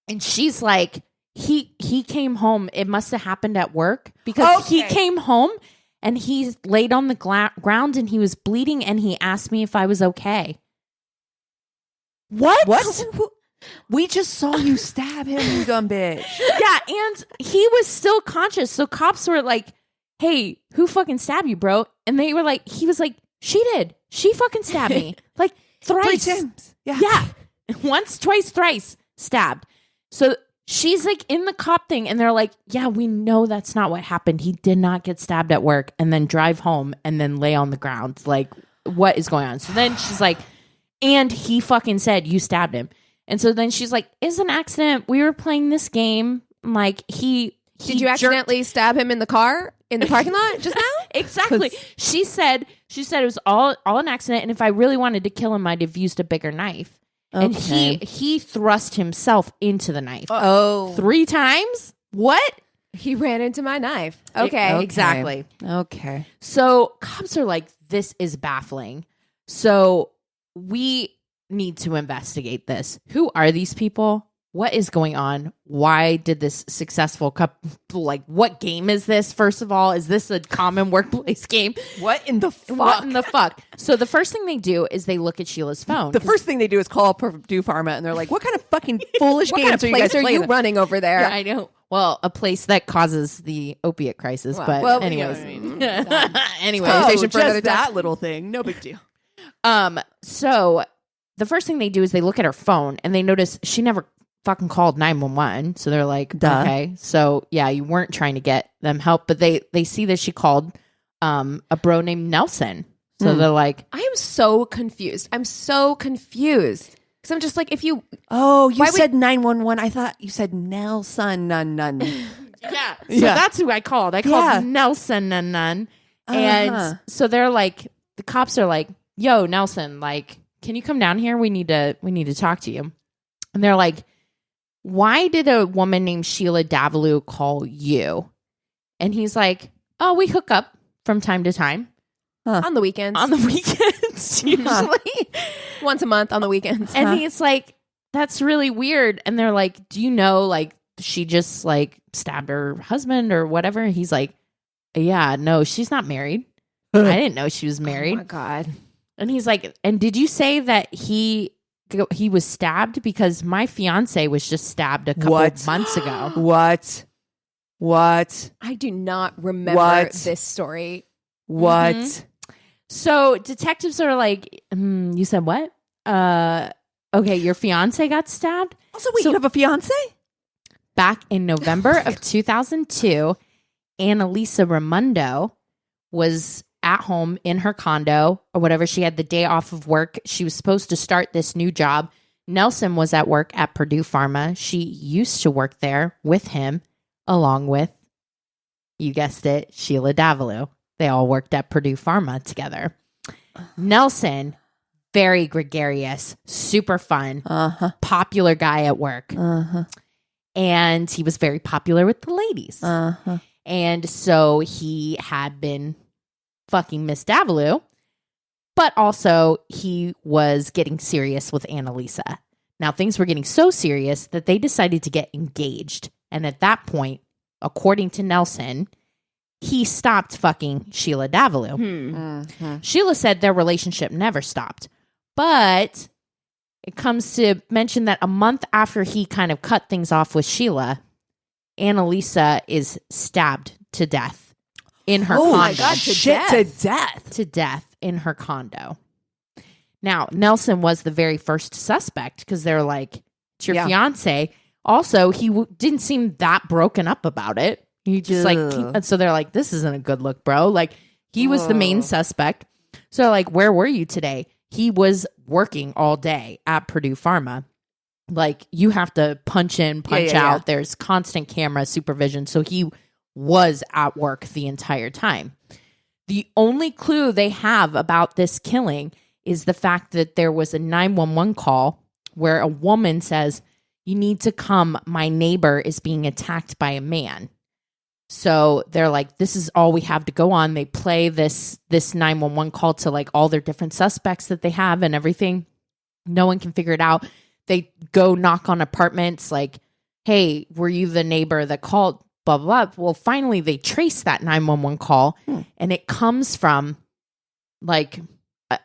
And she's like, he came home. It must have happened at work, because he came home and he laid on the ground and he was bleeding, and he asked me if I was okay. What? We just saw you stab him, you dumb bitch. Yeah, and he was still conscious. So cops were like, hey, who fucking stabbed you, bro? And they were like, he was like, she did. She fucking stabbed me. Like thrice. 3 times. Yeah. Once, twice, thrice stabbed. So she's like in the cop thing, and they're like, yeah, we know that's not what happened. He did not get stabbed at work and then drive home and then lay on the ground. Like, what is going on? So then she's like, and he fucking said you stabbed him. And so then she's like, it's an accident. We were playing this game. Like, did you accidentally stab him in the car in the parking lot just now? Exactly. She said it was all an accident. And if I really wanted to kill him, I'd have used a bigger knife. Okay. And he thrust himself into the knife. 3 times? What? He ran into my knife. Okay. Exactly. Okay. So cops are like, this is baffling. So we need to investigate this. Who are these people? What is going on? Why did this successful couple, like, what game is this? First of all, is this a common workplace game? What in the fuck? So the first thing they do is they look at Sheila's phone. The first thing they do is call Purdue Pharma, and they're like, what kind of fucking foolish games are you guys playing? Are you running over there? Yeah, I know. Well, a place that causes the opiate crisis. But anyways. Anyway. Conversation for another time. That little thing. No big deal. So the first thing they do is they look at her phone, and they notice she never fucking called 911. So they're like, duh. Okay, so yeah, you weren't trying to get them help, but they see that she called a bro named Nelson. So they're like, I am so confused. I'm so confused. Because I'm just like, if you... Oh, you said 911. I thought you said Nelson. None. Yeah. So that's who I called. I called Nelson. And so they're like, the cops are like, yo, Nelson, like, can you come down here? We need to talk to you. And they're like, why did a woman named Sheila Davalloo call you? And he's like, oh, we hook up from time to time. On the weekends. Usually. Once a month on the weekends. And he's like, that's really weird. And they're like, do you know, like, she just, like, stabbed her husband or whatever? And he's like, yeah, no, she's not married. I didn't know she was married. Oh, my God. And he's like, and did you say that he was stabbed? Because my fiance was just stabbed a couple of months ago. What? I do not remember this story. What? Mm-hmm. So detectives are like, you said what? Okay, your fiance got stabbed? Also, wait, you have a fiance? Back in November of 2002, Annalisa Raimondo was at home in her condo or whatever. She had the day off of work. She was supposed to start this new job. Nelson was at work at Purdue Pharma. She used to work there with him, along with, you guessed it, Sheila Davalloo. They all worked at Purdue Pharma together. Nelson, very gregarious, super fun, popular guy at work. and he was very popular with the ladies. Uh-huh. And so he had been fucking Miss Davalloo, but also he was getting serious with Annalisa. Now things were getting so serious that they decided to get engaged. And at that point, according to Nelson, he stopped fucking Sheila Davalloo. Mm-hmm. Sheila said their relationship never stopped. But it comes to mention that a month after he kind of cut things off with Sheila, Annalisa is stabbed to death in her condo. Oh my God, to death. To death in her condo. Now, Nelson was the very first suspect because they're like, it's your fiance. Also, he didn't seem that broken up about it. He just so they're like, this isn't a good look, bro. Like, he was the main suspect. So, like, where were you today? He was working all day at Purdue Pharma. Like, you have to punch in, punch out. There's constant camera supervision. So he was at work the entire time. The only clue they have about this killing is the fact that there was a 911 call where a woman says, you need to come. My neighbor is being attacked by a man. So they're like, this is all we have to go on. They play this 911 call to like all their different suspects that they have and everything. No one can figure it out. They go knock on apartments like, hey, were you the neighbor that called? Blah, blah, blah. Well, finally, they trace that 911 call and it comes from like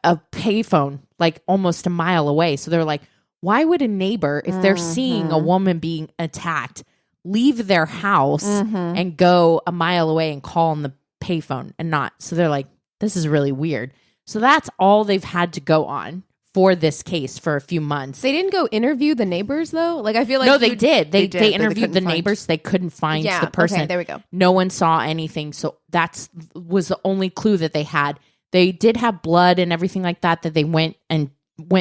a payphone, like almost a mile away. So they're like, why would a neighbor, if they're seeing a woman being attacked, leave their house and go a mile away and call on the payphone and not? So they're like, this is really weird. So that's all they've had to go on for this case for a few months. They didn't go interview the neighbors though? Like, I feel like no, they did. They interviewed the neighbors. They couldn't find the person. Okay, there we go. No one saw anything. So that was the only clue that they had. They did have blood and everything like that they went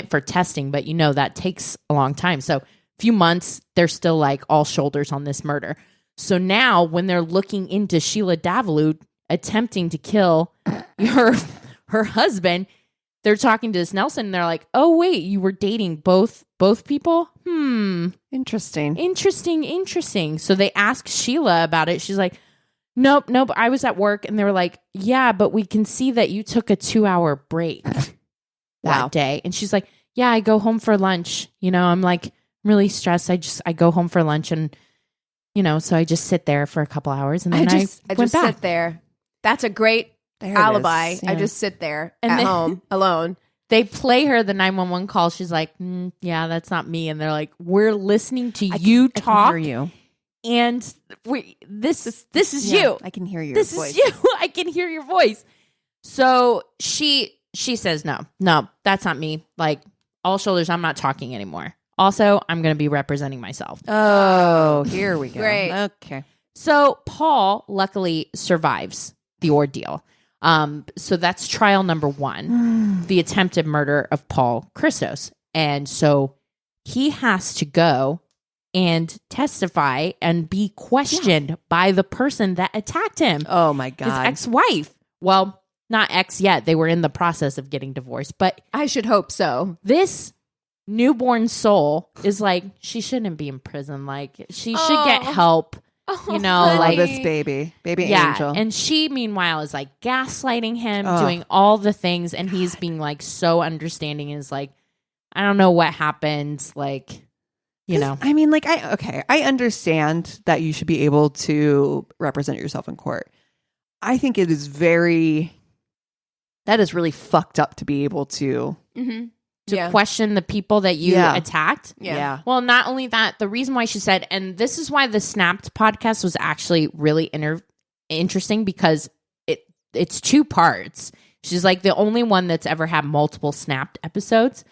for testing, but that takes a long time. So a few months, they're still like all shoulders on this murder. So now when they're looking into Sheila Davalloo attempting to kill her husband, they're talking to this Nelson and they're like, oh wait, you were dating both people? Interesting. So they ask Sheila about it. She's like, nope, I was at work. And they were like, yeah, but we can see that you took a 2-hour break that day. And she's like, yeah, I go home for lunch. I'm like really stressed. I go home for lunch and, so I just sit there for a couple hours and then I just sit there. That's a great alibi. I just sit there at home alone. They play her the 911 call. She's like, yeah, that's not me. And they're like, we're listening to you talk. I can hear you. And this is you. I can hear your voice. This is you. I can hear your voice. So she says, no, that's not me. Like, all shoulders, I'm not talking anymore. Also, I'm going to be representing myself. Oh, here we go. Great. Okay. So Paul luckily survives the ordeal. So that's trial number 1, the attempted murder of Paul Christos. And so he has to go and testify and be questioned by the person that attacked him. Oh my God. His ex-wife. Well, not ex yet. They were in the process of getting divorced, but I should hope so. This newborn soul is like, she shouldn't be in prison. Like, she should get help. Like this baby angel. And she, meanwhile, is like gaslighting him, doing all the things, and he's being like so understanding. Is like, I don't know what happened. Like, I mean, like, I understand that you should be able to represent yourself in court. I think it is that is really fucked up to be able to question the people that you attacked. Yeah. Well, not only that, the reason why she said, and this is why the Snapped podcast was actually really interesting because it's 2 parts. She's like the only one that's ever had multiple Snapped episodes.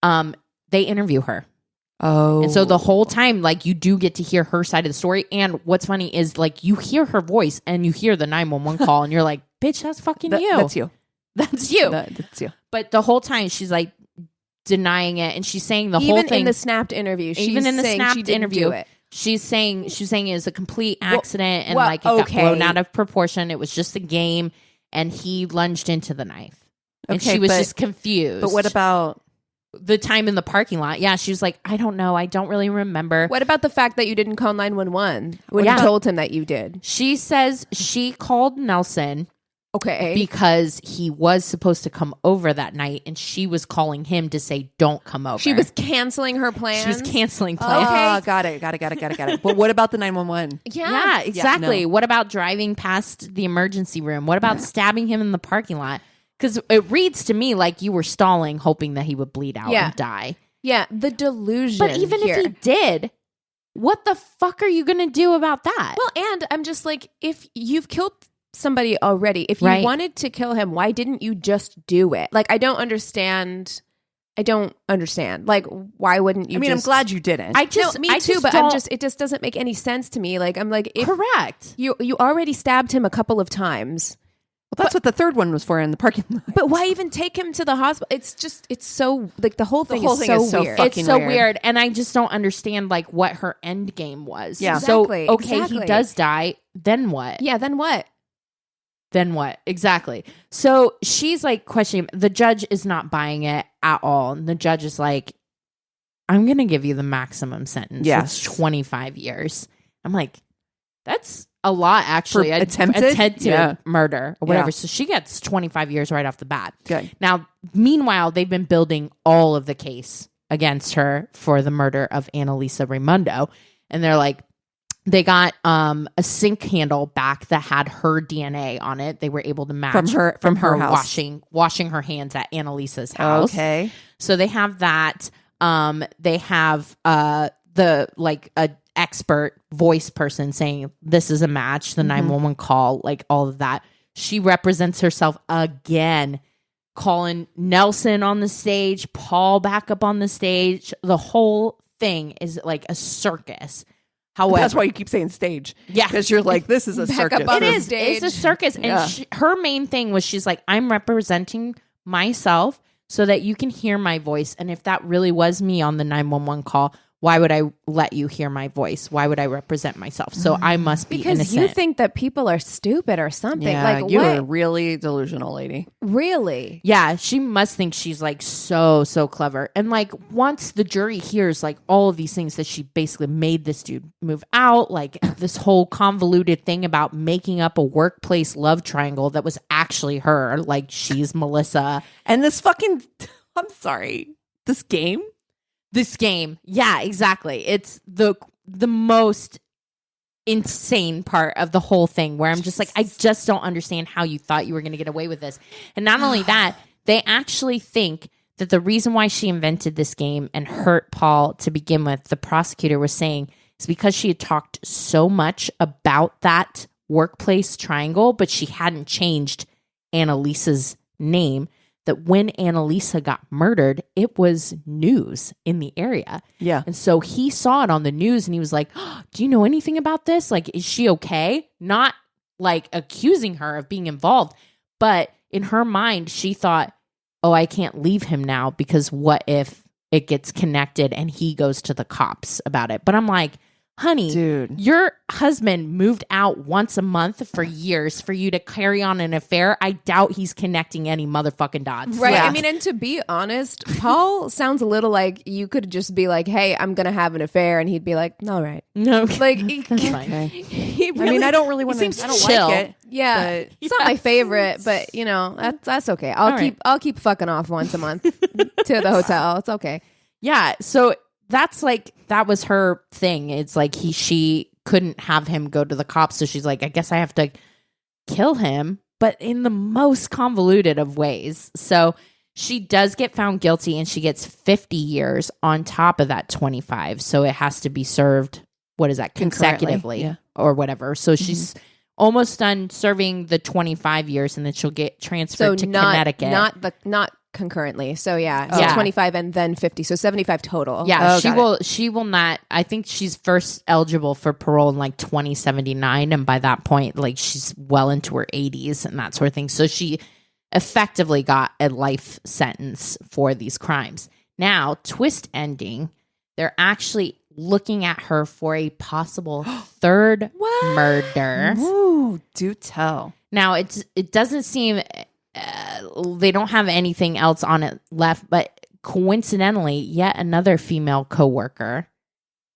They interview her. Oh. And so the whole time, like, you do get to hear her side of the story. And what's funny is, like, you hear her voice and you hear the 911 call and you're like, bitch, that's fucking you. That's you. That's you. That's you. But the whole time she's like denying it, and she's saying the whole thing. Even in the Snapped interview, she's saying it was a complete accident and like it got blown out of proportion. It was just a game, and he lunged into the knife, and she was just confused. But what about the time in the parking lot. Yeah, she was like, I don't know. I don't really remember. What about the fact that you didn't call 911 when you told him that you did? She says she called Nelson. Okay. Because he was supposed to come over that night and she was calling him to say, don't come over. She was canceling her plans. She was canceling plans. Oh, got it. But what about the 911? Yeah, exactly. Yeah, no. What about driving past the emergency room? What about stabbing him in the parking lot? Because it reads to me like you were stalling, hoping that he would bleed out and die. Yeah, the delusion. But even if he did, what the fuck are you going to do about that? Well, and I'm just like, if you've killed somebody already, if you wanted to kill him, why didn't you just do it? Like, I don't understand. Like, why wouldn't you? I'm glad you didn't. Me too. But it just doesn't make any sense to me. Like, I'm like, correct. You already stabbed him a couple of times. Well, that's what the third one was for in the parking lot. But why even take him to the hospital? It's so, like, the whole thing is so weird. It's so weird. And I just don't understand, like, what her end game was. Yeah. Exactly, so, he does die. Then what? Yeah, then what? Then what? Exactly. So she's like questioning. The judge is not buying it at all. And the judge is like, I'm going to give you the maximum sentence. Yes. It's 25 years. I'm like, that's a lot, actually. For attempted murder or whatever. Yeah. So she gets 25 years right off the bat. Good. Now, meanwhile, they've been building all of the case against her for the murder of Annalisa Raimondo. And they're like, they got a sink handle back that had her DNA on it. They were able to match from her house. washing her hands at Annalisa's house. Okay. So they have that. They have the like a expert voice person saying this is a match, the 911 call, like all of that. She represents herself again, calling Nelson on the stage, Paul back up on the stage. The whole thing is like a circus. However, that's why you keep saying stage. Yeah. Because you're like, this is a circus. Up on it is. stage. It's a circus. And her main thing was she's like, I'm representing myself so that you can hear my voice. And if that really was me on the 911 call, why would I let you hear my voice? Why would I represent myself? So I must be because innocent. you think that people are stupid or something. Yeah, like, you're what? a really delusional lady. Really? Yeah, she must think she's like so clever. And like once the jury hears like all of these things that she basically made this dude move out, like this whole convoluted thing about making up a workplace love triangle that was actually her, like she's Melissa. And this fucking, I'm sorry, this game. Yeah, exactly. It's the most insane part of the whole thing where I'm just like, I just don't understand how you thought you were going to get away with this. And not only that, they actually think that the reason why she invented this game and hurt Paul to begin with, the prosecutor was saying, is because she had talked so much about that workplace triangle, but she hadn't changed Annalisa's name, that when Annalisa got murdered, it was news in the area. Yeah. And so he saw it on the news and he was like, oh, do you know anything about this? Like, is she okay? Not like accusing her of being involved, but in her mind, she thought, oh, I can't leave him now because what if it gets connected and he goes to the cops about it? But I'm like, honey, dude, your husband moved out once a month for years for you to carry on an affair. I doubt he's connecting any motherfucking dots. Right. Yeah. I mean, and to be honest, Paul sounds a little like you could just be like, hey, I'm going to have an affair. And he'd be like, all right. No. Like, That's fine. he really, I mean, I don't really want to. seems I don't chill. like it. Yeah. But It's not my favorite, but you know, that's okay. I'll keep fucking off once a month to the hotel. It's okay. Yeah. So that's like, that was her thing. It's like she couldn't have him go to the cops. So she's like, I guess I have to kill him, but in the most convoluted of ways. So she does get found guilty and she gets 50 years on top of that 25. So it has to be served, what is that, consecutively or whatever. So she's almost done serving the 25 years and then she'll get transferred to Connecticut. Not concurrently. So so 25 and then 50. So 75 total. Yeah, she will not. I think she's first eligible for parole in like 2079 and by that point like she's well into her 80s and that sort of thing. So she effectively got a life sentence for these crimes. Now, twist ending, they're actually looking at her for a possible third murder. Ooh, do tell. Now, it doesn't seem they don't have anything else on it left, but coincidentally, yet another female coworker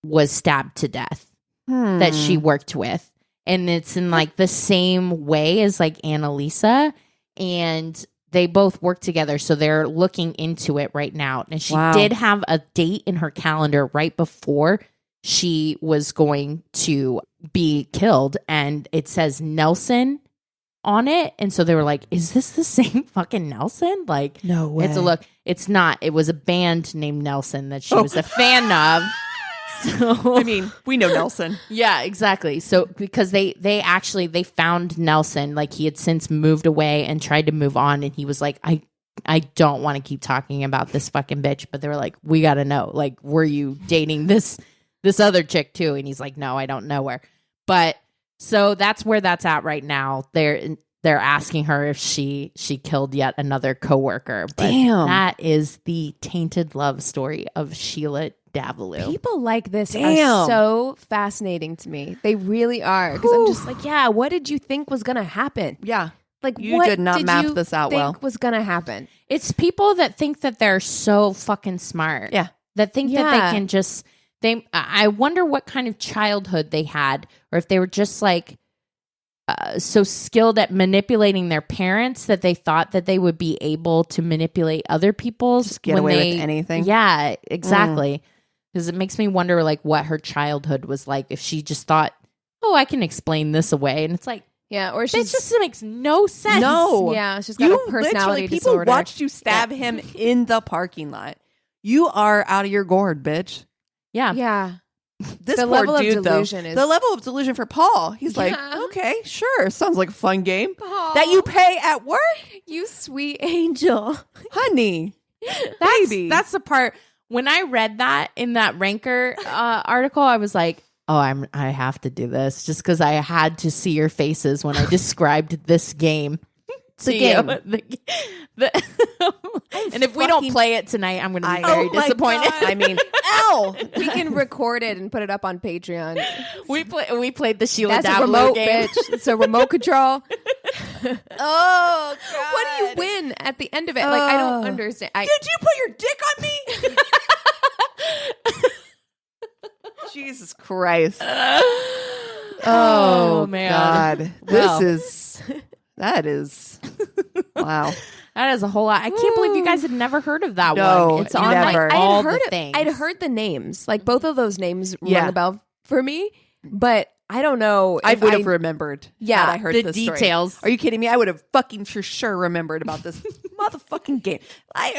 was stabbed to death that she worked with. And it's in like the same way as like Annalisa. And they both work together. So they're looking into it right now. And she did have a date in her calendar right before she was going to be killed. And it says Nelson on it. And so they were like, is this the same fucking Nelson? Like, no way. It's a look. It's not. It was a band named Nelson that she was a fan of. So I mean, we know Nelson. Yeah, exactly. So because they found Nelson, like he had since moved away and tried to move on, and he was like, I don't want to keep talking about this fucking bitch, but they were like, we got to know, like, were you dating this other chick too? And he's like, no, I don't know her. But so that's where that's at right now. They're asking her if she killed yet another coworker. But damn, that is the tainted love story of Sheila Davalloo. People like this are so fascinating to me. They really are. Because I'm just like, yeah, what did you think was going to happen? Yeah. Like, you what did not map this out well. Was going to happen? It's people that think that they're so fucking smart. Yeah. That think that they can just... I wonder what kind of childhood they had, or if they were just like so skilled at manipulating their parents that they thought that they would be able to manipulate other people's. Just get away with anything. Yeah, exactly. Because it makes me wonder, like, what her childhood was like. If she just thought, "Oh, I can explain this away," and it's like, yeah, or it just makes no sense. No, yeah, she's got a personality disorder. People watched you stab him in the parking lot. You are out of your gourd, bitch. Yeah. Yeah. This the poor level dude, of delusion though, is... the level of delusion for Paul. He's like, okay, sure. Sounds like a fun game that you pay at work. You sweet angel. Honey. Baby. That's the part. When I read that in that Ranker article, I was like, oh, I have to do this just because I had to see your faces when I described this game. The game. And if we don't play it tonight, I'm going to be very disappointed. I mean, we can record it and put it up on Patreon. We played the Sheila That's Davalloo a remote, game. bitch. It's a remote control. oh, God. What do you win at the end of it? Like, I don't understand. Did you put your dick on me? Jesus Christ. Oh, man. God. Well. That is, wow. That is a whole lot. I can't believe you guys had never heard of that one. It's on never. like all the things. I'd heard the names. Like, both of those names rang a bell for me, but I don't know. I would have remembered. Yeah, had I heard the this details. Story. Are you kidding me? I would have fucking for sure remembered about this motherfucking game. I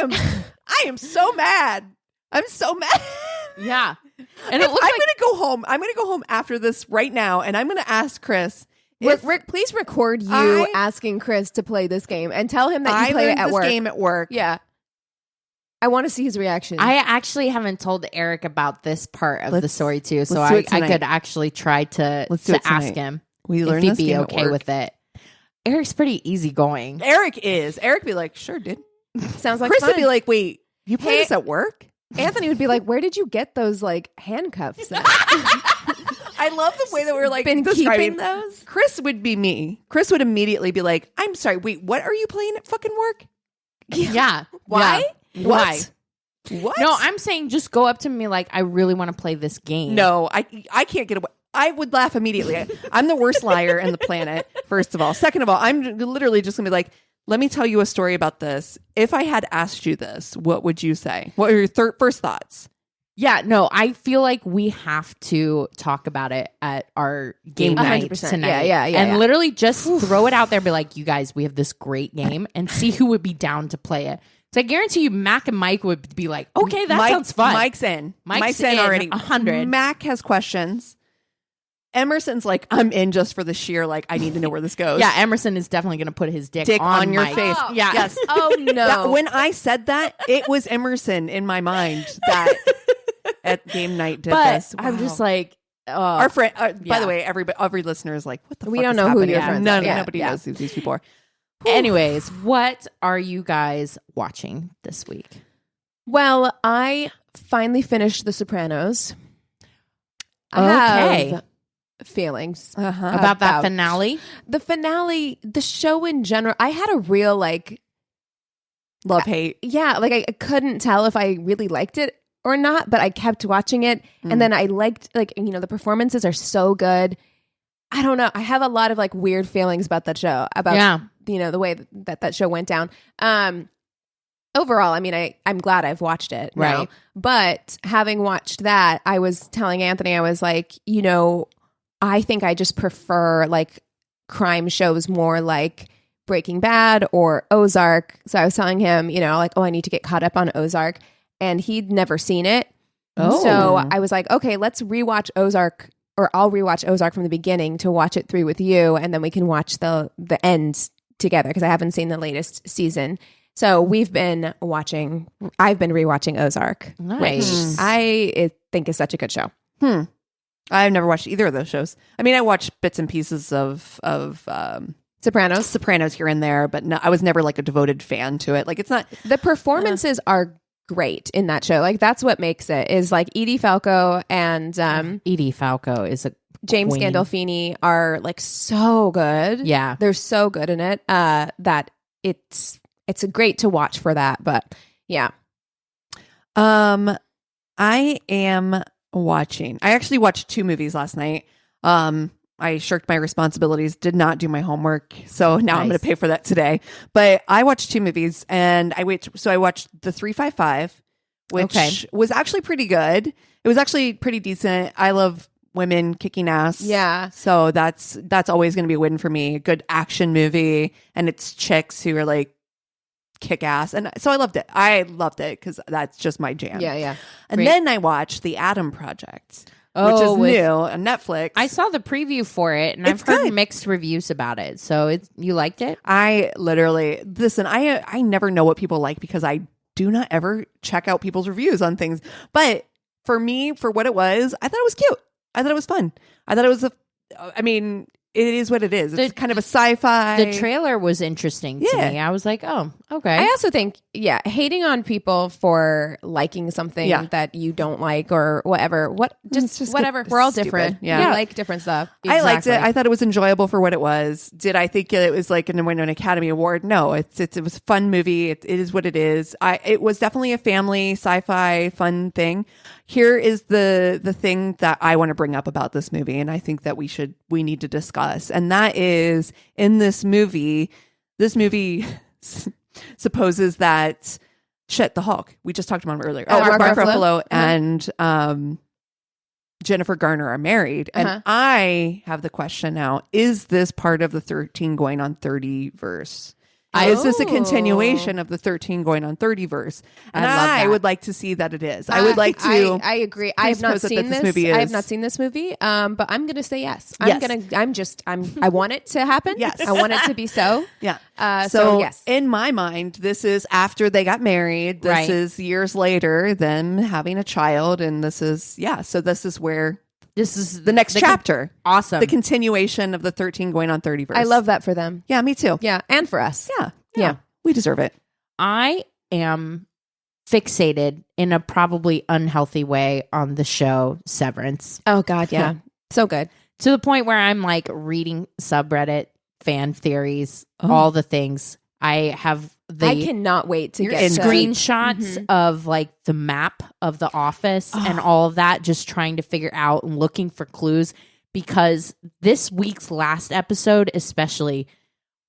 am so mad. I'm so mad. Yeah. And it looks I'm gonna go home. I'm gonna go home after this right now, and I'm gonna ask Chris. Rick, please record you asking Chris to play this game and tell him that you played it at work. Game at work. Yeah. I want to see his reaction. I actually haven't told Eric about this part of the story too, so I could actually try to ask him if he'd be okay with it. Eric's pretty easygoing. Eric is. Eric be like, sure, dude. Sounds like Chris fun. would be like, wait, you play this at work? Anthony would be like, where did you get those like handcuffs at? I love the way that we're like been keeping those. Chris would be me. Chris would immediately be like, I'm sorry, wait, what are you playing at fucking work? Yeah. Why? Yeah. Why? What? No, I'm saying just go up to me like, I really want to play this game. No, I can't get away. I would laugh immediately. I'm the worst liar in the planet, first of all. Second of all, I'm literally just going to be like, let me tell you a story about this. If I had asked you this, what would you say? What are your first thoughts? Yeah, no, I feel like we have to talk about it at our game night 100%. tonight. Yeah. And literally just throw it out there, be like, you guys, we have this great game, and see who would be down to play it. So I guarantee you, Mac and Mike would be like, okay, that sounds fun. Mike's in already. 100. Mac has questions. Emerson's like, I'm in just for the sheer, like, I need to know where this goes. Yeah, Emerson is definitely going to put his dick on your Mike. face. Oh, yeah. Yes. Oh, no. When I said that, it was Emerson in my mind that at game night did this. Wow. I'm just like, our friend. By the way, every listener is like, "What the? We fuck don't is know happening?" who your friends are. Nobody knows who these people are. Anyways, what are you guys watching this week? Well, I finally finished The Sopranos. I have feelings about that finale. The finale, the show in general. I had a real like Love hate. Yeah, like I couldn't tell if I really liked it or not, but I kept watching it. And then I liked, like, you know, the performances are so good. I don't know. I have a lot of like weird feelings about that show, about, you know, the way that show went down. Overall, I mean, I'm glad I've watched it now. Right. But having watched that, I was telling Anthony, I was like, you know, I think I just prefer like crime shows more like Breaking Bad or Ozark. So I was telling him, you know, like, oh, I need to get caught up on Ozark. And he'd never seen it. Oh. So I was like, okay, let's rewatch Ozark, or I'll rewatch Ozark from the beginning to watch it through with you. And then we can watch the end together, because I haven't seen the latest season. So I've been rewatching Ozark, which I think is such a good show. I've never watched either of those shows. I mean, I watched bits and pieces of Sopranos here and there, but no, I was never like a devoted fan to it. Like, it's not, the performances are great in that show. Like, that's what makes it, is like Edie Falco and Edie Falco is a James queen. Gandolfini are like so good. Yeah, they're so good in it that it's great to watch for that. But yeah, I am watching. I actually watched 2 movies last night. I shirked my responsibilities, did not do my homework, so now I'm going to pay for that today. But I watched 2 movies, and I watched The 355, which was actually pretty good. It was actually pretty decent. I love women kicking ass. Yeah. So that's always going to be a win for me. A good action movie, and it's chicks who are like kick ass. And so I loved it. Because that's just my jam. Yeah. And then I watched The Adam Project, which is new on Netflix. I saw the preview for it, and I've heard mixed reviews about it. So you liked it? I literally, listen, I never know what people like, because I do not ever check out people's reviews on things. But for me, for what it was, I thought it was cute. I thought it was fun. I thought it was it is what it is. It's kind of a sci-fi. The trailer was interesting to me. I was like, oh, okay. I also think, hating on people for liking something that you don't like or whatever. Just whatever. We're all different. Yeah. We like different stuff. Exactly. I liked it. I thought it was enjoyable for what it was. Did I think it was like an Academy Award? No. It was a fun movie. It is what it is. It was definitely a family sci-fi fun thing. Here is the thing that I want to bring up about this movie, and I think that we need to discuss. And that is, in this movie supposes that the Hulk, we just talked about him earlier, Mark Ruffalo and Jennifer Garner are married. And I have the question now, is this part of the 13 going on 30 verse? Is this a continuation of the 13 going on 30 verse? And I would like to see that it is. I would like to. I agree. I have not seen this movie. I have not seen this movie. But I'm going to say yes. I want it to happen. Yes. I want it to be so. Yeah. So yes. In my mind, this is after they got married. This is years later, them having a child, and this is So this is where. This is the next chapter. Awesome. The continuation of the 13 going on 30 verse. I love that for them. Yeah, me too. Yeah, and for us. Yeah. We deserve it. I am fixated in a probably unhealthy way on the show Severance. Oh, God, yeah. So good. To the point where I'm like reading subreddit, fan theories, all the things. I cannot wait to get screenshots of like the map of the office and all of that, just trying to figure out and looking for clues, because this week's last episode especially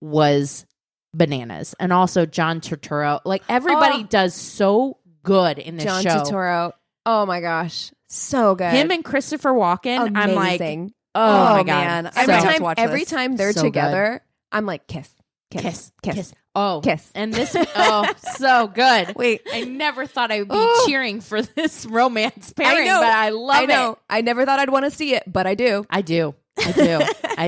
was bananas. And also John Turturro, like everybody does so good in this show. John Turturro, oh my gosh, so good. Him and Christopher Walken, amazing. I'm like, oh my God, man. Every time they're so together, good. I'm like, kiss. Oh, kiss. And this, so good. Wait, I never thought I would be cheering for this romance pairing, but I love it. I never thought I'd want to see it, but I do. I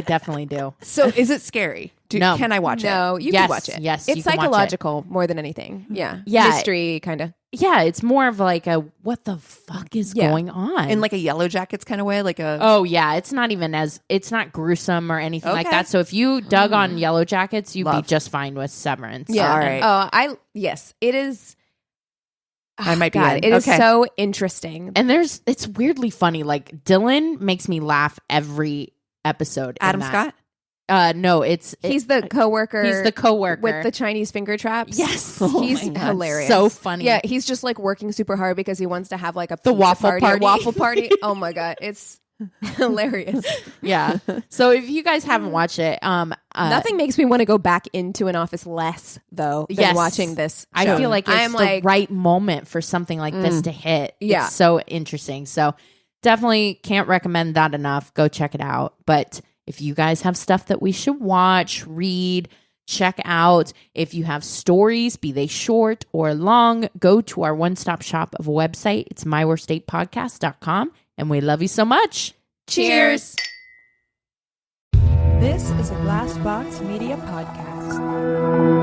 definitely do. So is it scary? No. Can I watch it? No, you can watch it. Yes, it's psychological more than anything. Yeah. Mystery kind of. Yeah, it's more of like a what the fuck is going on? In like a Yellow Jackets kind of way, like a it's not gruesome or anything like that. So if you dug on Yellow Jackets, you'd be just fine with Severance. Yeah. All right. It is. I might be God, it is so interesting. And it's weirdly funny. Like Dylan makes me laugh every episode. Adam Scott? No, he's the coworker. He's the coworker with the Chinese finger traps. Yes. He's hilarious. So funny. Yeah, he's just like working super hard because he wants to have like a waffle party. Waffle party. Oh my god, it's hilarious. Yeah. So if you guys haven't watched it, nothing makes me want to go back into an office less though than watching this show. I feel like it's the right moment for something like this to hit. Yeah. It's so interesting. So definitely can't recommend that enough. Go check it out. But if you guys have stuff that we should watch, read, check out, if you have stories, be they short or long, go to our one-stop shop of a website. It's myworstatepodcast.com. And we love you so much. Cheers. This is a Glass Box Media Podcast.